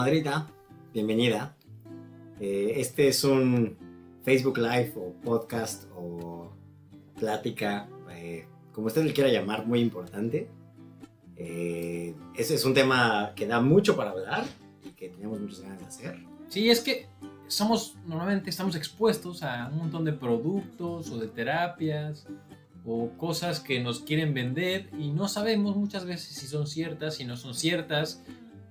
Madrita, bienvenida. Este es un Facebook Live o podcast o plática, como usted le quiera llamar, muy importante. Ese es un tema que da mucho para hablar y que tenemos muchas ganas de hacer. Sí, es que normalmente estamos expuestos a un montón de productos o de terapias o cosas que nos quieren vender y no sabemos muchas veces si son ciertas, si no son ciertas.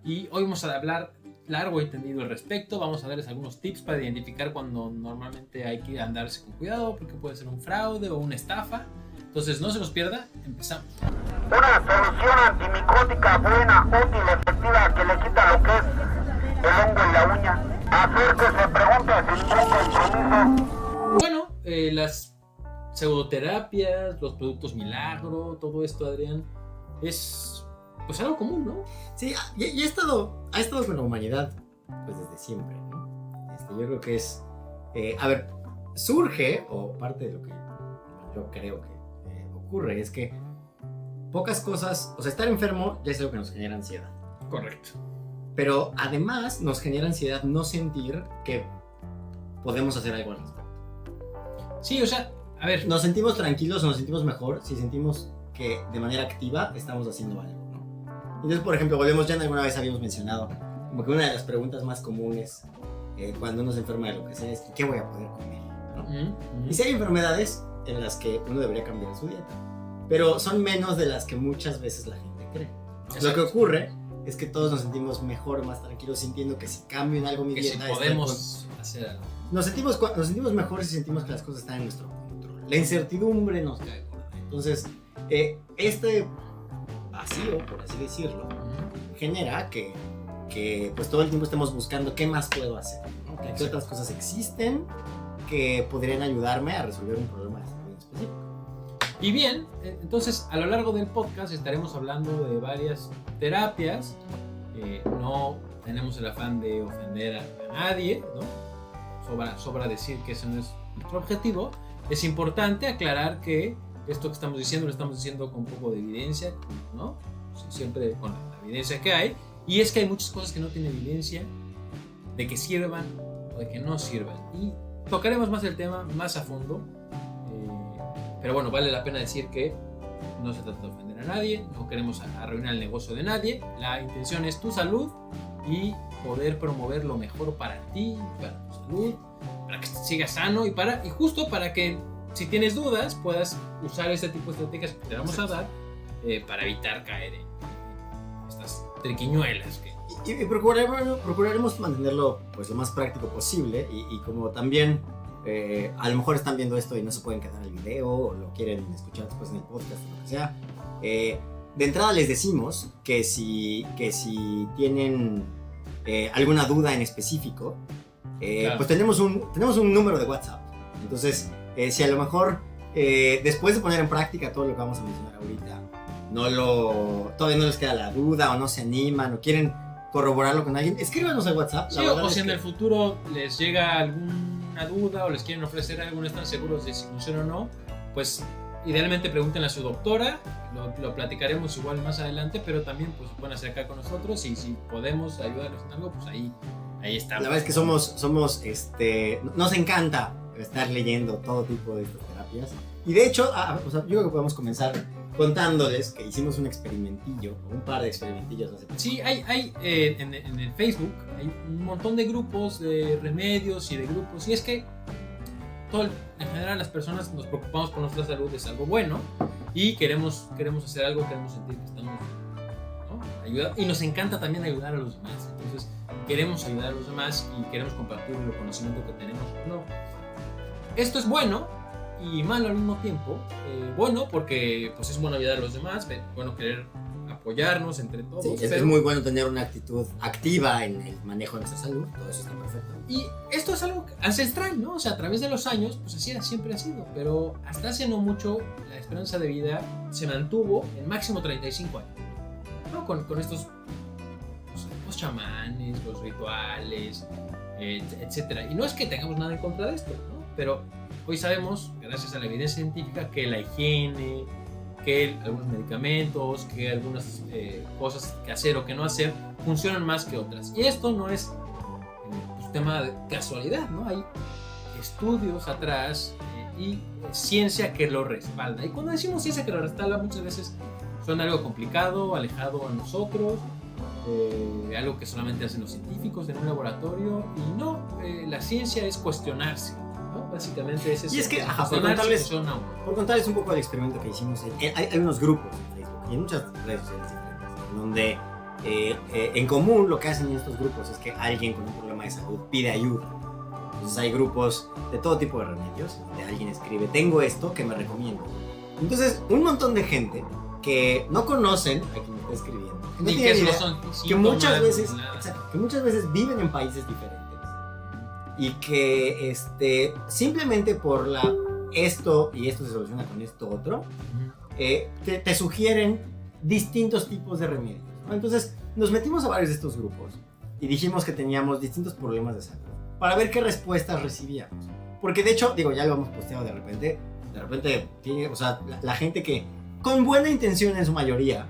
Y hoy vamos a hablar largo y tendido al respecto. Vamos a darles algunos tips para identificar cuando normalmente hay que andarse con cuidado porque puede ser un fraude o una estafa. Entonces no se los pierda, empezamos. Una solución antimicótica buena, útil, efectiva, que le quita lo que es el hongo en la uña. Acérquese, pregunte sin ningún compromiso. Bueno, las pseudoterapias, los productos milagro, todo esto, Adrián, es pues algo común, ¿no? Sí, y ha estado con la humanidad pues desde siempre, ¿no? Yo creo que es, surge, o parte de lo que yo creo que ocurre, es que pocas cosas, o sea, estar enfermo ya es algo que nos genera ansiedad. Correcto. Pero además nos genera ansiedad no sentir que podemos hacer algo al respecto. Sí, o sea, a ver. Nos sentimos tranquilos o nos sentimos mejor si sentimos que de manera activa estamos haciendo algo, ¿no? Entonces, por ejemplo, ya alguna vez habíamos mencionado, como que una de las preguntas más comunes cuando uno se enferma de lo que sea es ¿qué voy a poder comer? ¿No? Y si hay enfermedades en las que uno debería cambiar su dieta, pero son menos de las que muchas veces la gente cree. Exacto. Lo que ocurre es que todos nos sentimos mejor, más tranquilos, sintiendo que si cambio en algo mi que dieta... si podemos hacer algo. Nos sentimos mejor si sentimos que las cosas están en nuestro control. La incertidumbre nos cae gorda. Entonces, este vacío, por así decirlo, genera que pues todo el tiempo estemos buscando qué más puedo hacer, ¿no? ¿Qué otras cosas existen que podrían ayudarme a resolver un problema de salud específico? Y bien, entonces a lo largo del podcast estaremos hablando de varias terapias. No tenemos el afán de ofender a nadie, ¿no? Sobra decir que ese no es nuestro objetivo. Es importante aclarar que esto que estamos diciendo lo estamos diciendo con un poco de evidencia, ¿no? Siempre con la evidencia que hay. Y es que hay muchas cosas que no tienen evidencia de que sirvan o de que no sirvan. Y tocaremos más el tema más a fondo. Pero bueno, vale la pena decir que no se trata de ofender a nadie, no queremos arruinar el negocio de nadie. La intención es tu salud y poder promover lo mejor para ti, para tu salud, para que sigas sano y justo para que si tienes dudas puedas usar este tipo de estrategias que te vamos a dar para evitar caer en estas triquiñuelas y procuraremos mantenerlo pues lo más práctico posible y como también a lo mejor están viendo esto y no se pueden quedar el video o lo quieren escuchar después en el podcast o lo que sea, de entrada les decimos que si tienen alguna duda en específico, claro, pues tenemos un número de WhatsApp. Entonces si a lo mejor después de poner en práctica todo lo que vamos a mencionar ahorita todavía no les queda la duda o no se animan o quieren corroborarlo con alguien, escríbanos al WhatsApp. Sí, o si en el futuro les llega alguna duda o les quieren ofrecer algo, no están seguros de si funciona o no, pues idealmente pregúntenle a su doctora, lo platicaremos igual más adelante, pero también pues pueden hacer acá con nosotros y si podemos ayudarles en algo, pues ahí estamos. La verdad es que somos nos encanta estar leyendo todo tipo de estas terapias y de hecho, yo creo que podemos comenzar contándoles que hicimos un experimentillo, un par de experimentillos hace poco. Sí, hay en el Facebook hay un montón de grupos de remedios y de grupos, y es que en general las personas nos preocupamos por nuestra salud, es algo bueno, y queremos hacer algo, queremos sentir que estamos, ¿no?, ayudando, y nos encanta también ayudar a los demás, entonces queremos ayudar a los demás y queremos compartir el conocimiento que tenemos. No, esto es bueno y malo al mismo tiempo. Bueno porque pues es bueno ayudar a los demás, bueno querer apoyarnos entre todos. Sí, es muy bueno tener una actitud activa en el manejo de nuestra salud, todo eso está perfecto. Y esto es algo ancestral, ¿no? O sea, a través de los años, pues así siempre ha sido, pero hasta hace no mucho la esperanza de vida se mantuvo en máximo 35 años, ¿no? Con estos pues, los chamanes, los rituales, etcétera. Y no es que tengamos nada en contra de esto, ¿no? Pero hoy sabemos, gracias a la evidencia científica, que la higiene, que algunos medicamentos, que algunas cosas que hacer o que no hacer funcionan más que otras. Y esto no es pues, tema de casualidad, ¿no? Hay estudios atrás y ciencia que lo respalda. Y cuando decimos ciencia que lo respalda, muchas veces suena algo complicado, alejado a nosotros, algo que solamente hacen los científicos en un laboratorio. Y no, la ciencia es cuestionarse, ¿no? Básicamente es eso. Y es que, ajá, por contarles un poco del experimento que hicimos, hay unos grupos en Facebook y en muchas redes sociales diferentes, en donde en común lo que hacen en estos grupos es que alguien con un problema de salud pide ayuda. Entonces hay grupos de todo tipo de remedios, donde alguien escribe, tengo esto que me recomiendo. Entonces, un montón de gente que no conocen a quien está escribiendo, que no tienen idea, que muchas veces viven en países diferentes y que simplemente por esto y esto se soluciona con esto otro, te sugieren distintos tipos de remedios, ¿no? Entonces nos metimos a varios de estos grupos y dijimos que teníamos distintos problemas de salud para ver qué respuestas recibíamos, porque de hecho, digo, ya lo hemos posteado de repente tiene, o sea, la gente que con buena intención en su mayoría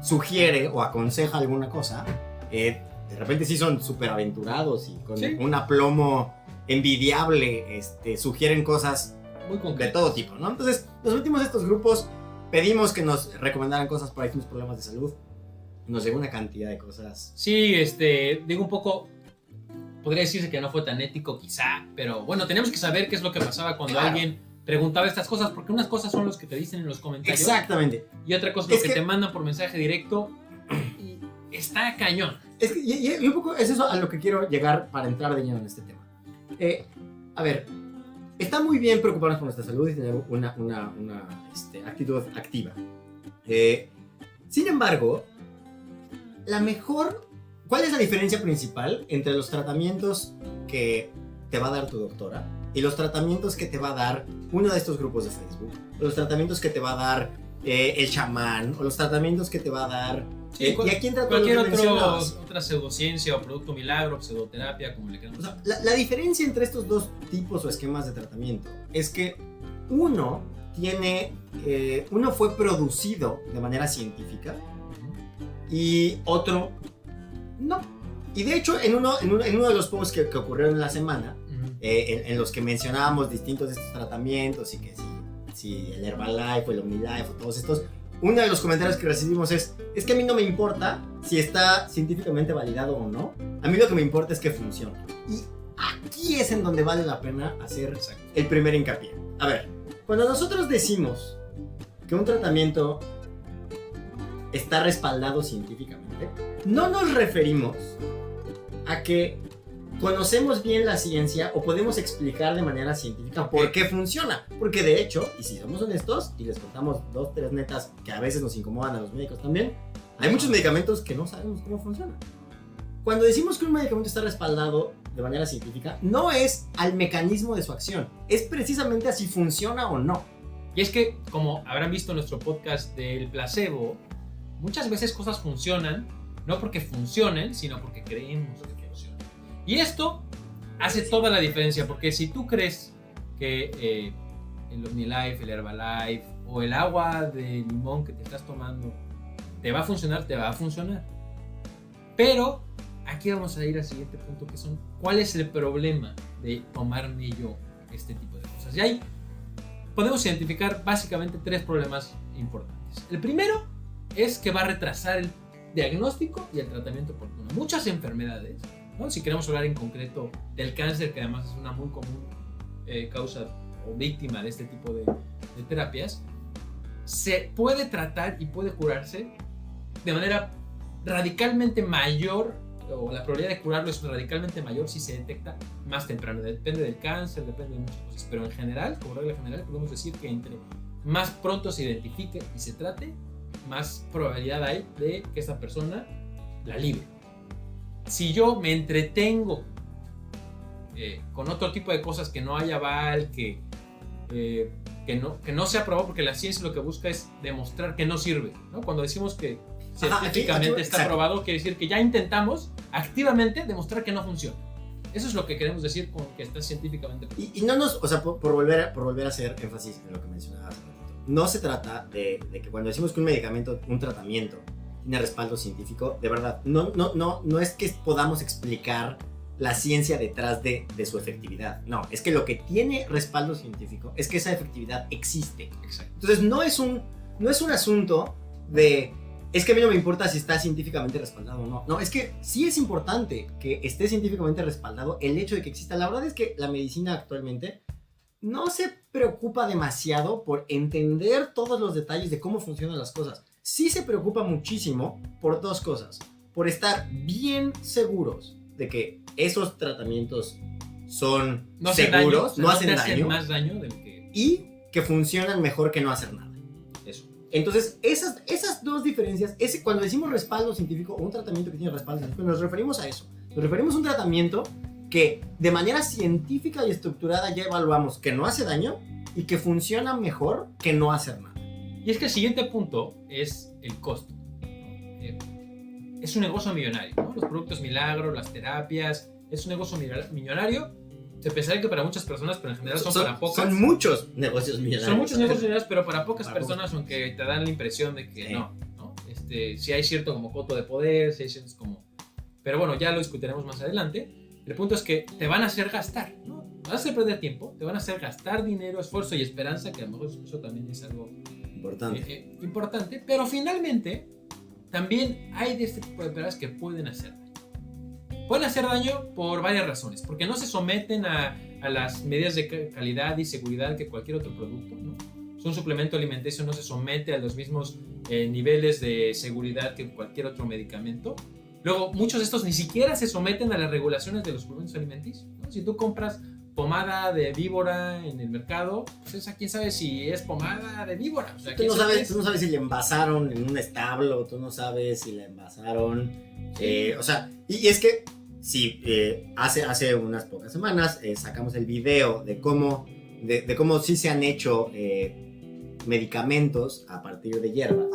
sugiere o aconseja alguna cosa, de repente sí son súper aventurados y con un aplomo envidiable sugieren cosas muy de todo tipo, ¿no? Entonces nos metimos a estos grupos, pedimos que nos recomendaran cosas para distintos problemas de salud, nos llegó una cantidad de cosas. Sí, digo un poco, podría decirse que no fue tan ético quizá, pero bueno, tenemos que saber qué es lo que pasaba cuando alguien preguntaba estas cosas, porque unas cosas son los que te dicen en los comentarios. Exactamente. Y otra cosa es lo que te mandan por mensaje directo y está cañón. Es que, y un poco es eso a lo que quiero llegar para entrar de lleno en este tema. A ver, está muy bien preocuparnos por nuestra salud y tener una actitud activa. Sin embargo, ¿cuál es la diferencia principal entre los tratamientos que te va a dar tu doctora y los tratamientos que te va a dar uno de estos grupos de Facebook, o los tratamientos que te va a dar el chamán, o los tratamientos que te va a dar y aquí entra cualquier otra pseudociencia o producto milagro, pseudoterapia, como le queramos llamar? La diferencia entre estos dos tipos o esquemas de tratamiento es que uno fue producido de manera científica y otro no. Y de hecho, en uno de los posts que ocurrieron en la semana, en los que mencionábamos distintos de estos tratamientos y que si el Herbalife o el OmniLife o todos estos, uno de los comentarios que recibimos es que a mí no me importa si está científicamente validado o no, a mí lo que me importa es que funcione. Y aquí es en donde vale la pena hacer el primer hincapié. A ver, cuando nosotros decimos que un tratamiento está respaldado científicamente, no nos referimos a que conocemos bien la ciencia o podemos explicar de manera científica por qué funciona. Porque de hecho, y si somos honestos y les contamos 2, 3 netas que a veces nos incomodan a los médicos también, hay muchos medicamentos que no sabemos cómo funcionan. Cuando decimos que un medicamento está respaldado de manera científica, no es al mecanismo de su acción, es precisamente a si funciona o no. Y es que, como habrán visto en nuestro podcast del placebo, muchas veces cosas funcionan no porque funcionen, sino porque creemos que funcionan. Y esto hace toda la diferencia, porque si tú crees que el OmniLife, el Herbalife o el agua de limón que te estás tomando te va a funcionar, te va a funcionar. Pero aquí vamos a ir al siguiente punto, que son ¿cuál es el problema de tomarme yo este tipo de cosas? Y ahí podemos identificar básicamente 3 problemas importantes. El primero es que va a retrasar el diagnóstico y el tratamiento oportuno. Muchas enfermedades, ¿no? Si queremos hablar en concreto del cáncer, que además es una muy común causa o víctima de este tipo de terapias, se puede tratar y puede curarse de manera radicalmente mayor, o la probabilidad de curarlo es radicalmente mayor si se detecta más temprano. Depende del cáncer, depende de muchas cosas, pero en general, como regla general, podemos decir que entre más pronto se identifique y se trate, más probabilidad hay de que esa persona la libre. Si yo me entretengo con otro tipo de cosas que no hay aval, que no se aprobó, porque la ciencia lo que busca es demostrar que no sirve, ¿no? Cuando decimos que científicamente está probado, quiere decir que ya intentamos activamente demostrar que no funciona. Eso es lo que queremos decir con que está científicamente probado. Y no nos, o sea, por volver a hacer énfasis en lo que mencionabas, no se trata de que cuando decimos que un medicamento, un tratamiento, tiene respaldo científico, de verdad, no es que podamos explicar la ciencia detrás de su efectividad. No, es que lo que tiene respaldo científico es que esa efectividad existe. Exacto. Entonces no es un asunto de, es que a mí no me importa si está científicamente respaldado o no. No, es que sí es importante que esté científicamente respaldado el hecho de que exista. La verdad es que la medicina actualmente no se preocupa demasiado por entender todos los detalles de cómo funcionan las cosas. Sí se preocupa muchísimo por dos cosas. Por estar bien seguros de que esos tratamientos son seguros, no hacen daño, más daño del que... y que funcionan mejor que no hacer nada. Eso. Entonces, esas dos diferencias, cuando decimos respaldo científico o un tratamiento que tiene respaldo científico, nos referimos a eso. Nos referimos a un tratamiento que de manera científica y estructurada ya evaluamos que no hace daño y que funciona mejor que no hacer nada. Y es que el siguiente punto es el costo. Es un negocio millonario, ¿no? Los productos milagro, las terapias, es un negocio millonario. Se pensaría que para muchas personas, pero en general son para pocas. Son muchos negocios millonarios. Son muchos negocios millonarios, pero para pocas personas, aunque te dan la impresión de que no. Si hay cierto como coto de poder, si hay ciertos como... Pero bueno, ya lo discutiremos más adelante. El punto es que te van a hacer gastar, ¿no? Vas a hacer perder tiempo, te van a hacer gastar dinero, esfuerzo y esperanza, que a lo mejor eso también es algo importante. Pero finalmente, también hay de este tipo de terapias que pueden hacer daño. Pueden hacer daño por varias razones, porque no se someten a las medidas de calidad y seguridad que cualquier otro producto, ¿no? Un suplemento alimenticio no se somete a los mismos niveles de seguridad que cualquier otro medicamento. Luego, muchos de estos ni siquiera se someten a las regulaciones de los suplementos alimenticios, ¿no? Si tú compras pomada de víbora en el mercado, pues esa quién sabe si es pomada de víbora. O sea, tú no sabes si le envasaron en un establo, tú no sabes si la envasaron. Sí. O sea, y es que sí, hace unas pocas semanas sacamos el video de cómo sí se han hecho medicamentos a partir de hierbas,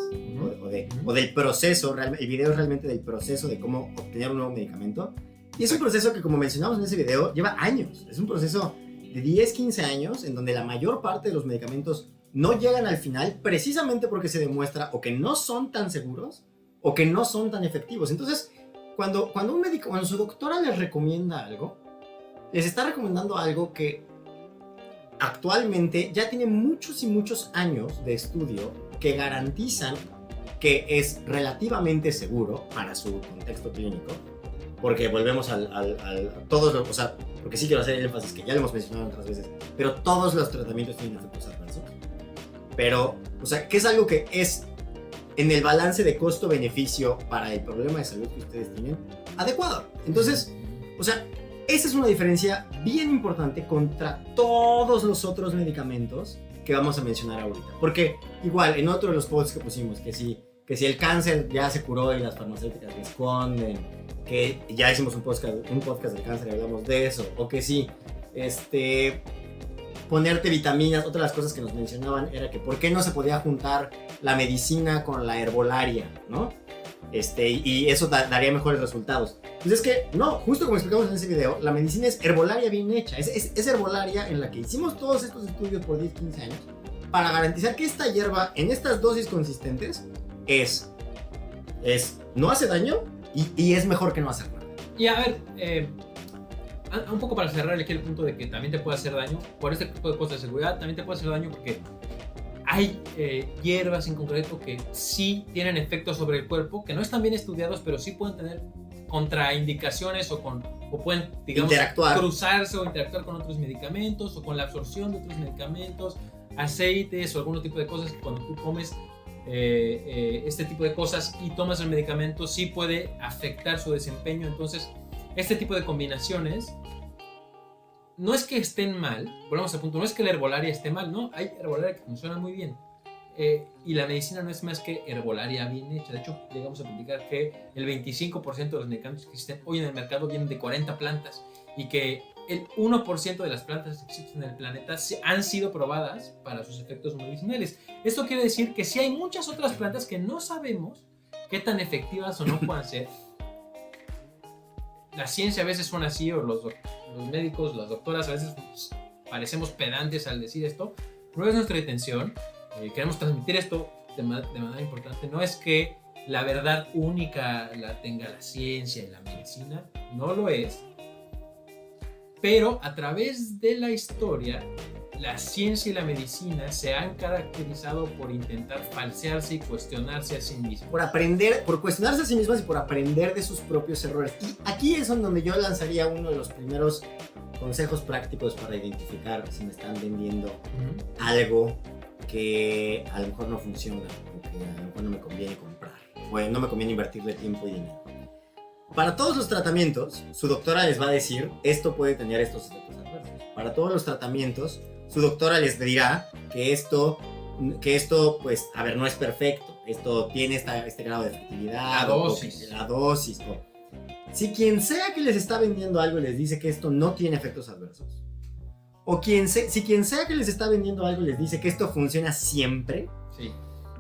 o del proceso, el video es realmente del proceso de cómo obtener un nuevo medicamento. Y es un proceso que, como mencionamos en ese video, lleva años. Es un proceso de 10, 15 años en donde la mayor parte de los medicamentos no llegan al final precisamente porque se demuestra o que no son tan seguros o que no son tan efectivos. Entonces, cuando su doctora les recomienda algo, les está recomendando algo que actualmente ya tiene muchos y muchos años de estudio que garantizan que es relativamente seguro para su contexto clínico. Porque volvemos todos, o sea, porque sí quiero hacer el énfasis que ya lo hemos mencionado otras veces, pero todos los tratamientos tienen efectos adversos. Pero, o sea, que es algo que es en el balance de costo-beneficio para el problema de salud que ustedes tienen, adecuado. Entonces, o sea, esa es una diferencia bien importante contra todos los otros medicamentos que vamos a mencionar ahorita. Porque, igual, en otro de los posts que pusimos, que si el cáncer ya se curó y las farmacéuticas lo esconden, que ya hicimos un podcast del cáncer y hablamos de eso, o que sí, ponerte vitaminas. Otra de las cosas que nos mencionaban era que por qué no se podía juntar la medicina con la herbolaria, ¿no? Y eso daría mejores resultados. Pues es que no, justo como explicamos en ese video, la medicina es herbolaria bien hecha, es herbolaria en la que hicimos todos estos estudios por 10, 15 años para garantizar que esta hierba en estas dosis consistentes no hace daño y es mejor que no hacer nada. Y a ver, un poco para cerrar aquí el punto de que también te puede hacer daño por este tipo de cosas de seguridad. También te puede hacer daño porque hay hierbas en concreto que sí tienen efectos sobre el cuerpo, que no están bien estudiados, pero sí pueden tener contraindicaciones o pueden, digamos, cruzarse o interactuar con otros medicamentos o con la absorción de otros medicamentos, aceites o algún tipo de cosas que cuando tú comes este tipo de cosas y tomas el medicamento sí puede afectar su desempeño. Entonces, este tipo de combinaciones no es que estén mal, volvemos al punto, no es que la herbolaria esté mal, no, hay herbolaria que funciona muy bien. Y la medicina no es más que herbolaria bien hecha. De hecho, llegamos a platicar que el 25% de los medicamentos que existen hoy en el mercado vienen de 40 plantas y que el 1% de las plantas que existen en el planeta han sido probadas para sus efectos medicinales. Esto quiere decir que sí hay muchas otras plantas que no sabemos qué tan efectivas o no puedan ser. La ciencia a veces suena así, o los médicos, las doctoras a veces parecemos pedantes al decir esto. No es nuestra intención. Queremos transmitir esto de manera importante. No es que la verdad única la tenga la ciencia y la medicina, no lo es, pero a través de la historia, la ciencia y la medicina se han caracterizado por intentar falsearse y cuestionarse a sí mismos. Por cuestionarse a sí mismas y por aprender de sus propios errores. Y aquí es donde yo lanzaría uno de los primeros consejos prácticos para identificar si me están vendiendo algo que a lo mejor no funciona, o que a lo mejor no me conviene comprar, o no me conviene invertirle tiempo y dinero. Para todos los tratamientos, su doctora les va a decir, esto puede tener estos efectos adversos. Para todos los tratamientos, su doctora les dirá que esto, pues, a ver, no es perfecto. Esto tiene este grado de efectividad. La dosis. Si quien sea que les está vendiendo algo les dice que esto no tiene efectos adversos, o si quien sea que les está vendiendo algo les dice que esto funciona siempre, sí.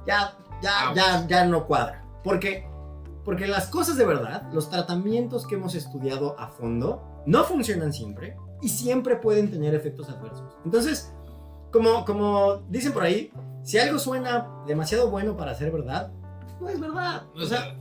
ya no cuadra. Porque las cosas de verdad, los tratamientos que hemos estudiado a fondo, no funcionan siempre y siempre pueden tener efectos adversos. Entonces, como dicen por ahí, si algo suena demasiado bueno para ser verdad, no es verdad. No es verdad.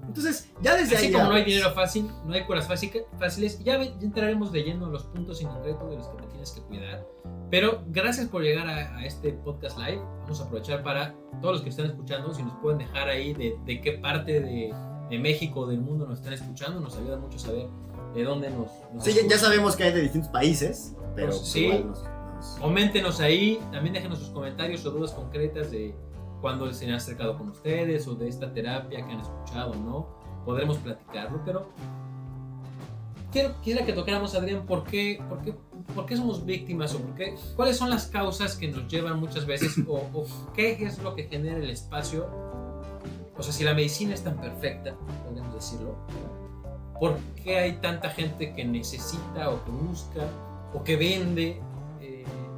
Entonces, ya desde así ahí... como no hay dinero fácil, no hay curas fáciles, ya entraremos leyendo los puntos en concreto de los que te tienes que cuidar. Pero gracias por llegar a este podcast live. Vamos a aprovechar para todos los que están escuchando, si nos pueden dejar ahí de qué parte de México o del mundo nos están escuchando, nos ayuda mucho saber de dónde nos sí, ya sabemos que hay de distintos países, pero pues, sí, igual coméntenos ahí, también déjenos sus comentarios o dudas concretas de cuándo se han acercado con ustedes o de esta terapia que han escuchado, ¿no? Podremos platicarlo, pero quisiera que tocáramos, Adrián, ¿por qué somos víctimas o cuáles son las causas que nos llevan muchas veces o qué es lo que genera el espacio? O sea, si la medicina es tan perfecta, podemos decirlo, ¿por qué hay tanta gente que necesita o que busca o que vende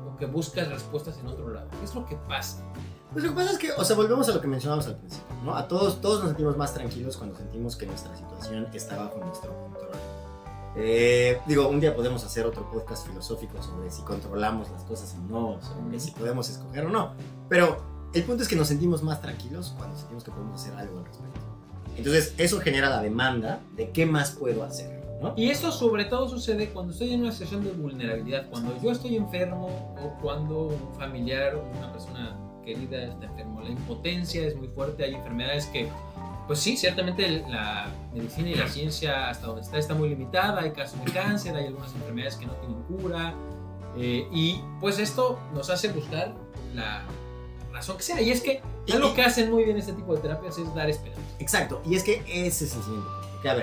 o que busca respuestas en otro lado? ¿Qué es lo que pasa? Pues lo que pasa es que, o sea, volvemos a lo que mencionábamos al principio, ¿no? A todos nos sentimos más tranquilos cuando sentimos que nuestra situación está bajo nuestro control. Un día podemos hacer otro podcast filosófico sobre si controlamos las cosas o no, sobre si podemos escoger o no. Pero el punto es que nos sentimos más tranquilos cuando sentimos que podemos hacer algo al respecto. Entonces, eso genera la demanda de qué más puedo hacer, ¿no? Y eso sobre todo sucede cuando estoy en una situación de vulnerabilidad, cuando yo estoy enfermo o cuando un familiar o una persona querida está enfermo. La impotencia es muy fuerte, hay enfermedades que, pues sí, ciertamente la medicina y la ciencia hasta donde está muy limitada, hay casos de cáncer, hay algunas enfermedades que no tienen cura, y pues esto nos hace buscar la razón que sea, y es que algo que hacen muy bien este tipo de terapias es dar esperanza. Exacto, y es que ese es el siguiente punto, que a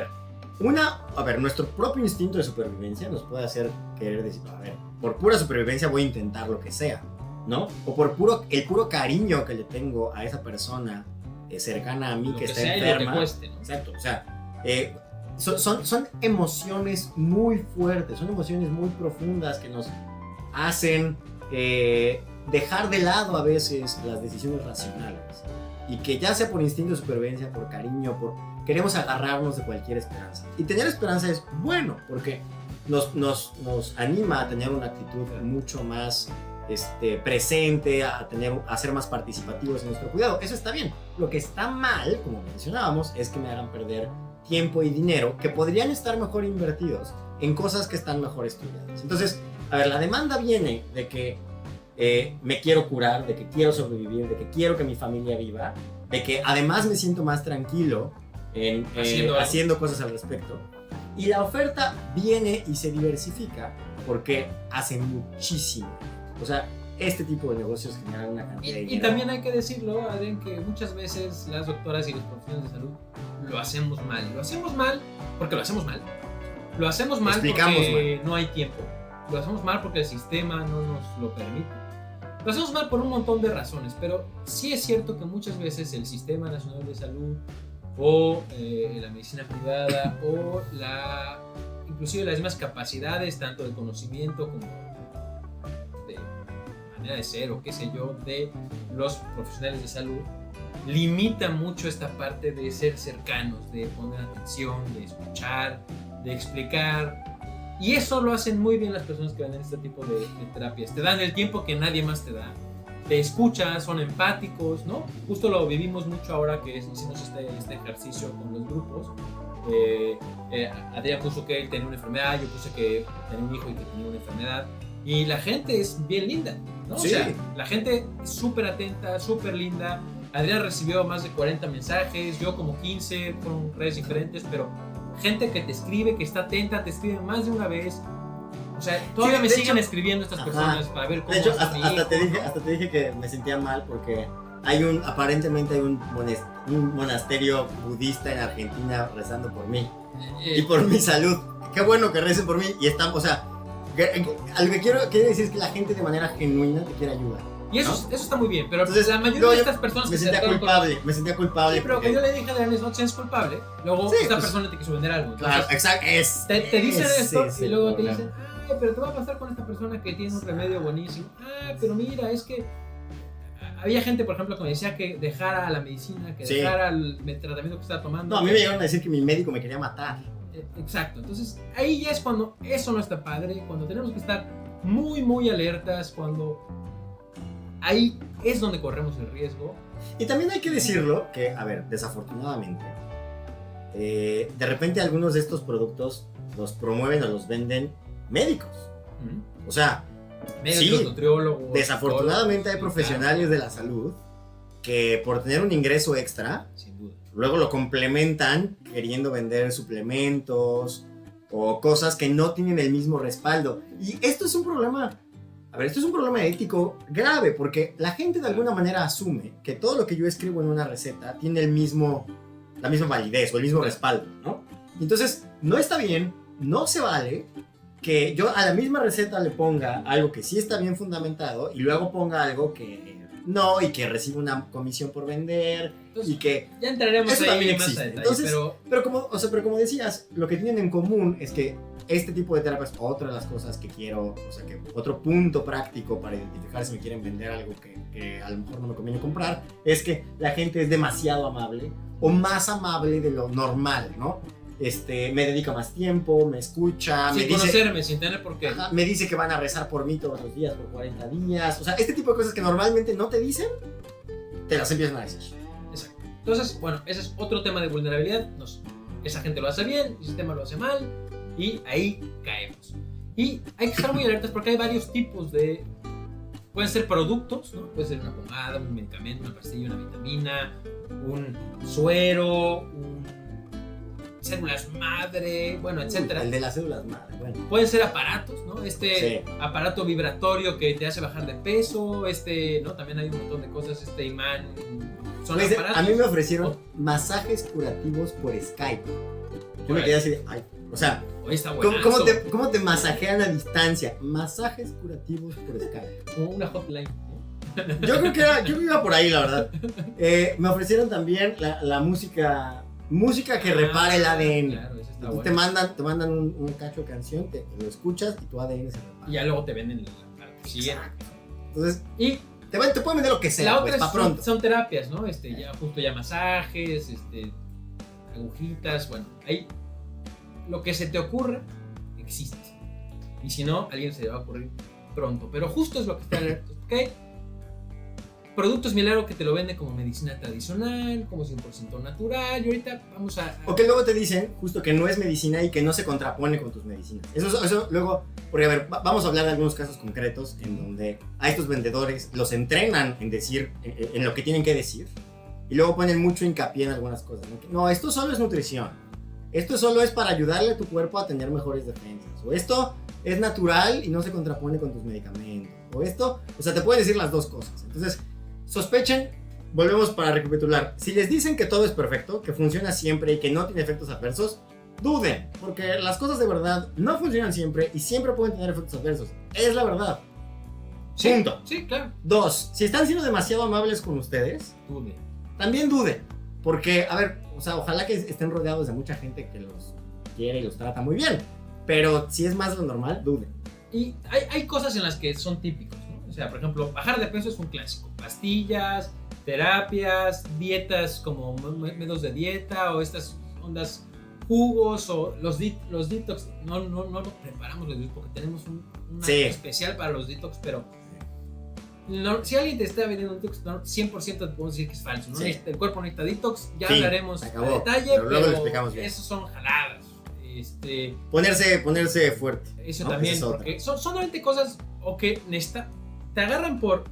ver, nuestro propio instinto de supervivencia nos puede hacer querer decir, a ver, por pura supervivencia voy a intentar lo que sea, ¿no? O por el puro cariño que le tengo a esa persona cercana a mí lo que está sea enferma. Y lo que cueste, ¿no? Exacto, o sea, son emociones muy fuertes, son emociones muy profundas que nos hacen dejar de lado a veces las decisiones racionales y que ya sea por instinto de supervivencia, por cariño, queremos agarrarnos de cualquier esperanza. Y tener esperanza es bueno porque nos anima a tener una actitud mucho más presente, a ser más participativos en nuestro cuidado. Eso está bien. Lo que está mal, como mencionábamos, es que me hagan perder tiempo y dinero que podrían estar mejor invertidos en cosas que están mejor estudiadas. Entonces, a ver, la demanda viene de que me quiero curar, de que quiero sobrevivir, de que quiero que mi familia viva, de que además me siento más tranquilo haciendo cosas al respecto. Y la oferta viene y se diversifica porque hace muchísimo. O sea, este tipo de negocios generan una cantidad de dinero. Y también hay que decirlo, Adrián, que muchas veces las doctoras y los profesionales de salud lo hacemos mal. Lo hacemos mal porque lo hacemos mal. Lo hacemos mal porque no hay tiempo. Lo hacemos mal porque el sistema no nos lo permite. Lo hacemos mal por un montón de razones, pero sí es cierto que muchas veces el Sistema Nacional de Salud o la medicina privada o inclusive las mismas capacidades, tanto de conocimiento como de manera de ser o qué sé yo, de los profesionales de salud, limita mucho esta parte de ser cercanos, de poner atención, de escuchar, de explicar. Y eso lo hacen muy bien las personas que venden este tipo de terapias. Te dan el tiempo que nadie más te da. te escuchan, son empáticos, ¿no? Justo lo vivimos mucho ahora que hicimos este ejercicio con los grupos. Adrián puso que él tenía una enfermedad, yo puse que tenía un hijo y que tenía una enfermedad. Y la gente es bien linda, ¿no? Sí. O sea, la gente es súper atenta, súper linda. Adrián recibió más de 40 mensajes, yo como 15, fueron redes diferentes, pero gente que te escribe, que está atenta, te escribe más de una vez. O sea, todavía me siguen escribiendo estas personas para ver cómo de hecho, está mi hasta hijo. te dije que me sentía mal porque aparentemente hay un monasterio budista en Argentina rezando por mí y por mi salud. Qué bueno que recen por mí y están, o sea, algo que quiero decir es que la gente de manera genuina te quiere ayudar. Y eso, ¿no? eso está muy bien, pero Entonces, la mayoría de estas personas me que sentía culpable. Sí, pero porque... que yo le dije a Adrián, no seas culpable. Luego Sí, esta pues, persona te quiso vender algo. Claro, Entonces, exacto. te dicen esto es y el luego te problema. dicen, ay, pero te va a pasar con esta persona que tiene un remedio buenísimo. Ah, pero mira, es que había gente, por ejemplo, que me decía que dejara la medicina, que Sí. dejara el tratamiento que estaba tomando. No, a mí me llegaron a decir que mi médico me quería matar. Exacto, entonces ahí ya es cuando eso no está padre, cuando tenemos que estar muy, muy alertas, cuando ahí es donde corremos el riesgo. Y también hay que decirlo que, a ver, desafortunadamente, de repente algunos de estos productos los promueven o los venden médicos. O sea, Médicos, sí, nutriólogos. desafortunadamente hay psicólogos, profesionales de la salud que por tener un ingreso extra, claro, sin duda. luego lo complementan queriendo vender suplementos o cosas que no tienen el mismo respaldo. Y esto es un problema, a ver, esto es un problema ético grave porque la gente de alguna manera asume que todo lo que yo escribo en una receta tiene la misma validez o el mismo respaldo, ¿no? Y entonces, no está bien, no se vale que yo a la misma receta le ponga algo que sí está bien fundamentado y luego ponga algo que no y que reciba una comisión por vender y que... Ya entraremos Eso ahí también más a existe. detalle, Entonces, pero pero como decías, lo que tienen en común es que este tipo de terapia es otra de las cosas que quiero, o sea, que otro punto práctico para identificar si me quieren vender algo que a lo mejor no me conviene comprar, es que la gente es demasiado amable o más amable de lo normal, ¿no? Me dedica más tiempo, me escucha, sin me dice... conocerme, sin tener por qué. Ajá, me dice que van a rezar por mí todos los días, por 40 días. O sea, este tipo de cosas que normalmente no te dicen, te las empiezan a decir. Exacto. Entonces, bueno, ese es otro tema de vulnerabilidad. Esa gente lo hace bien, el sistema lo hace mal, y ahí caemos. Y hay que estar muy alertas porque hay varios tipos de... Pueden ser productos, ¿no? Puede ser una pomada, un medicamento, una pastilla, una vitamina, un suero, células madre, bueno, etcétera. El de las células madre, bueno. Pueden ser aparatos, ¿no? Sí. Aparato vibratorio que te hace bajar de peso, ¿no? También hay un montón de cosas, imán. Son Pues, aparatos. a mí me ofrecieron masajes curativos por Skype. Yo me quedé así de, ay, o sea, Oye, está ¿cómo te masajean a distancia? Masajes curativos por Skype. Como una hotline, ¿no? Yo creo que iba por ahí, la verdad. Me ofrecieron también la música que repara el ADN. Claro, eso está Tú bueno. te mandan un cacho de canción, lo escuchas y tu ADN se repara. Y ya luego te venden la parte siguiente. Entonces, Y te pueden vender lo que sea, la pues, otra para pronto. son terapias, ¿no? Ya justo ya masajes, agujitas, bueno, ahí lo que se te ocurra existe. Y si no, a alguien se le va a ocurrir pronto. Pero justo es lo que está alerta, ¿ok? Productos milagro que te lo venden como medicina tradicional, como 100% natural, y ahorita vamos a... O que luego te dicen justo que no es medicina y que no se contrapone con tus medicinas. Eso luego, porque a ver, vamos a hablar de algunos casos concretos en donde a estos vendedores los entrenan en decir, en lo que tienen que decir, y luego ponen mucho hincapié en algunas cosas. No, esto solo es nutrición. Esto solo es para ayudarle a tu cuerpo a tener mejores defensas. O esto es natural y no se contrapone con tus medicamentos. O esto, o sea, te pueden decir las dos cosas. Entonces, sospechen, volvemos para recapitular. Si les dicen que todo es perfecto, que funciona siempre y que no tiene efectos adversos, duden, porque las cosas de verdad no funcionan siempre y siempre pueden tener efectos adversos. Es la verdad. Sí, Punto. sí, claro. 2. Si están siendo demasiado amables con ustedes, Dude. también duden. Porque, a ver, o sea, ojalá que estén rodeados de mucha gente que los quiere y los trata muy bien. Pero si es más de lo normal, duden. Y hay cosas en las que son típicos, ¿no? O sea, por ejemplo, bajar de peso es un clásico. Pastillas, terapias, dietas como métodos de dieta o estas ondas jugos o los detox. No lo preparamos los detox porque tenemos una Sí. especial para los detox, pero si alguien te está vendiendo un detox, 100% te podemos decir que es falso. ¿No? Sí. El cuerpo necesita detox, ya Sí, hablaremos se a acabó, detalle, pero luego lo pero explicamos bien. esos son jaladas. Ponerse fuerte. Eso ¿no? también, Esa es porque son solamente cosas o que te agarran por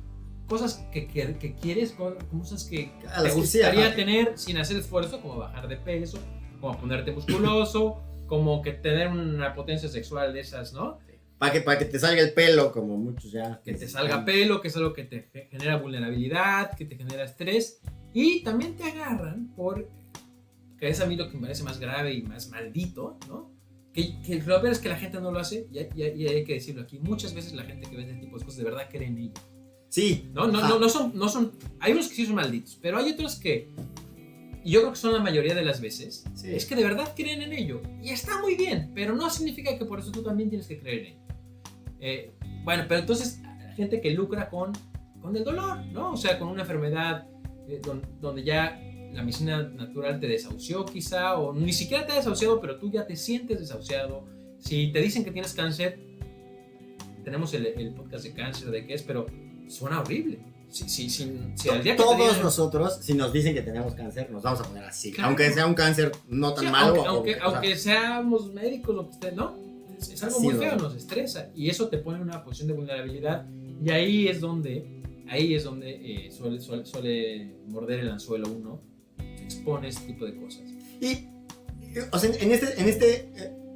cosas que quieres, cosas que te gustaría tener sin hacer esfuerzo, como bajar de peso, como ponerte musculoso, como que tener una potencia sexual de esas, ¿no? Para que te salga el pelo, como muchos ya. Que te salga pelo, que es algo que te genera vulnerabilidad, que te genera estrés. Y también te agarran por, que es a mí lo que me parece más grave y más maldito, ¿no? Que lo peor es que la gente no lo hace, y hay que decirlo aquí. Muchas veces la gente que ve este tipo de cosas de verdad cree en ello. Sí. No son. Hay unos que sí son malditos, pero hay otros que, y yo creo que son la mayoría de las veces, Sí. es que de verdad creen en ello. Y está muy bien, pero no significa que por eso tú también tienes que creer en ello. Bueno, pero entonces, gente que lucra con el dolor, ¿no? O sea, con una enfermedad donde ya la medicina natural te desahució quizá, o ni siquiera te ha desahuciado, pero tú ya te sientes desahuciado. Si te dicen que tienes cáncer, tenemos el podcast de cáncer, de qué es, pero suena horrible. Si al día que Todos te digan, nosotros, si nos dicen que tenemos cáncer, nos vamos a poner así. Claro. Aunque sea un cáncer no tan sí, malo. aunque seamos médicos, lo que esté, ¿no? Es algo Sí, muy ¿no? feo, nos estresa, y eso te pone en una posición de vulnerabilidad, y ahí es donde suele morder el anzuelo uno, se expone a este tipo de cosas. Y, o sea,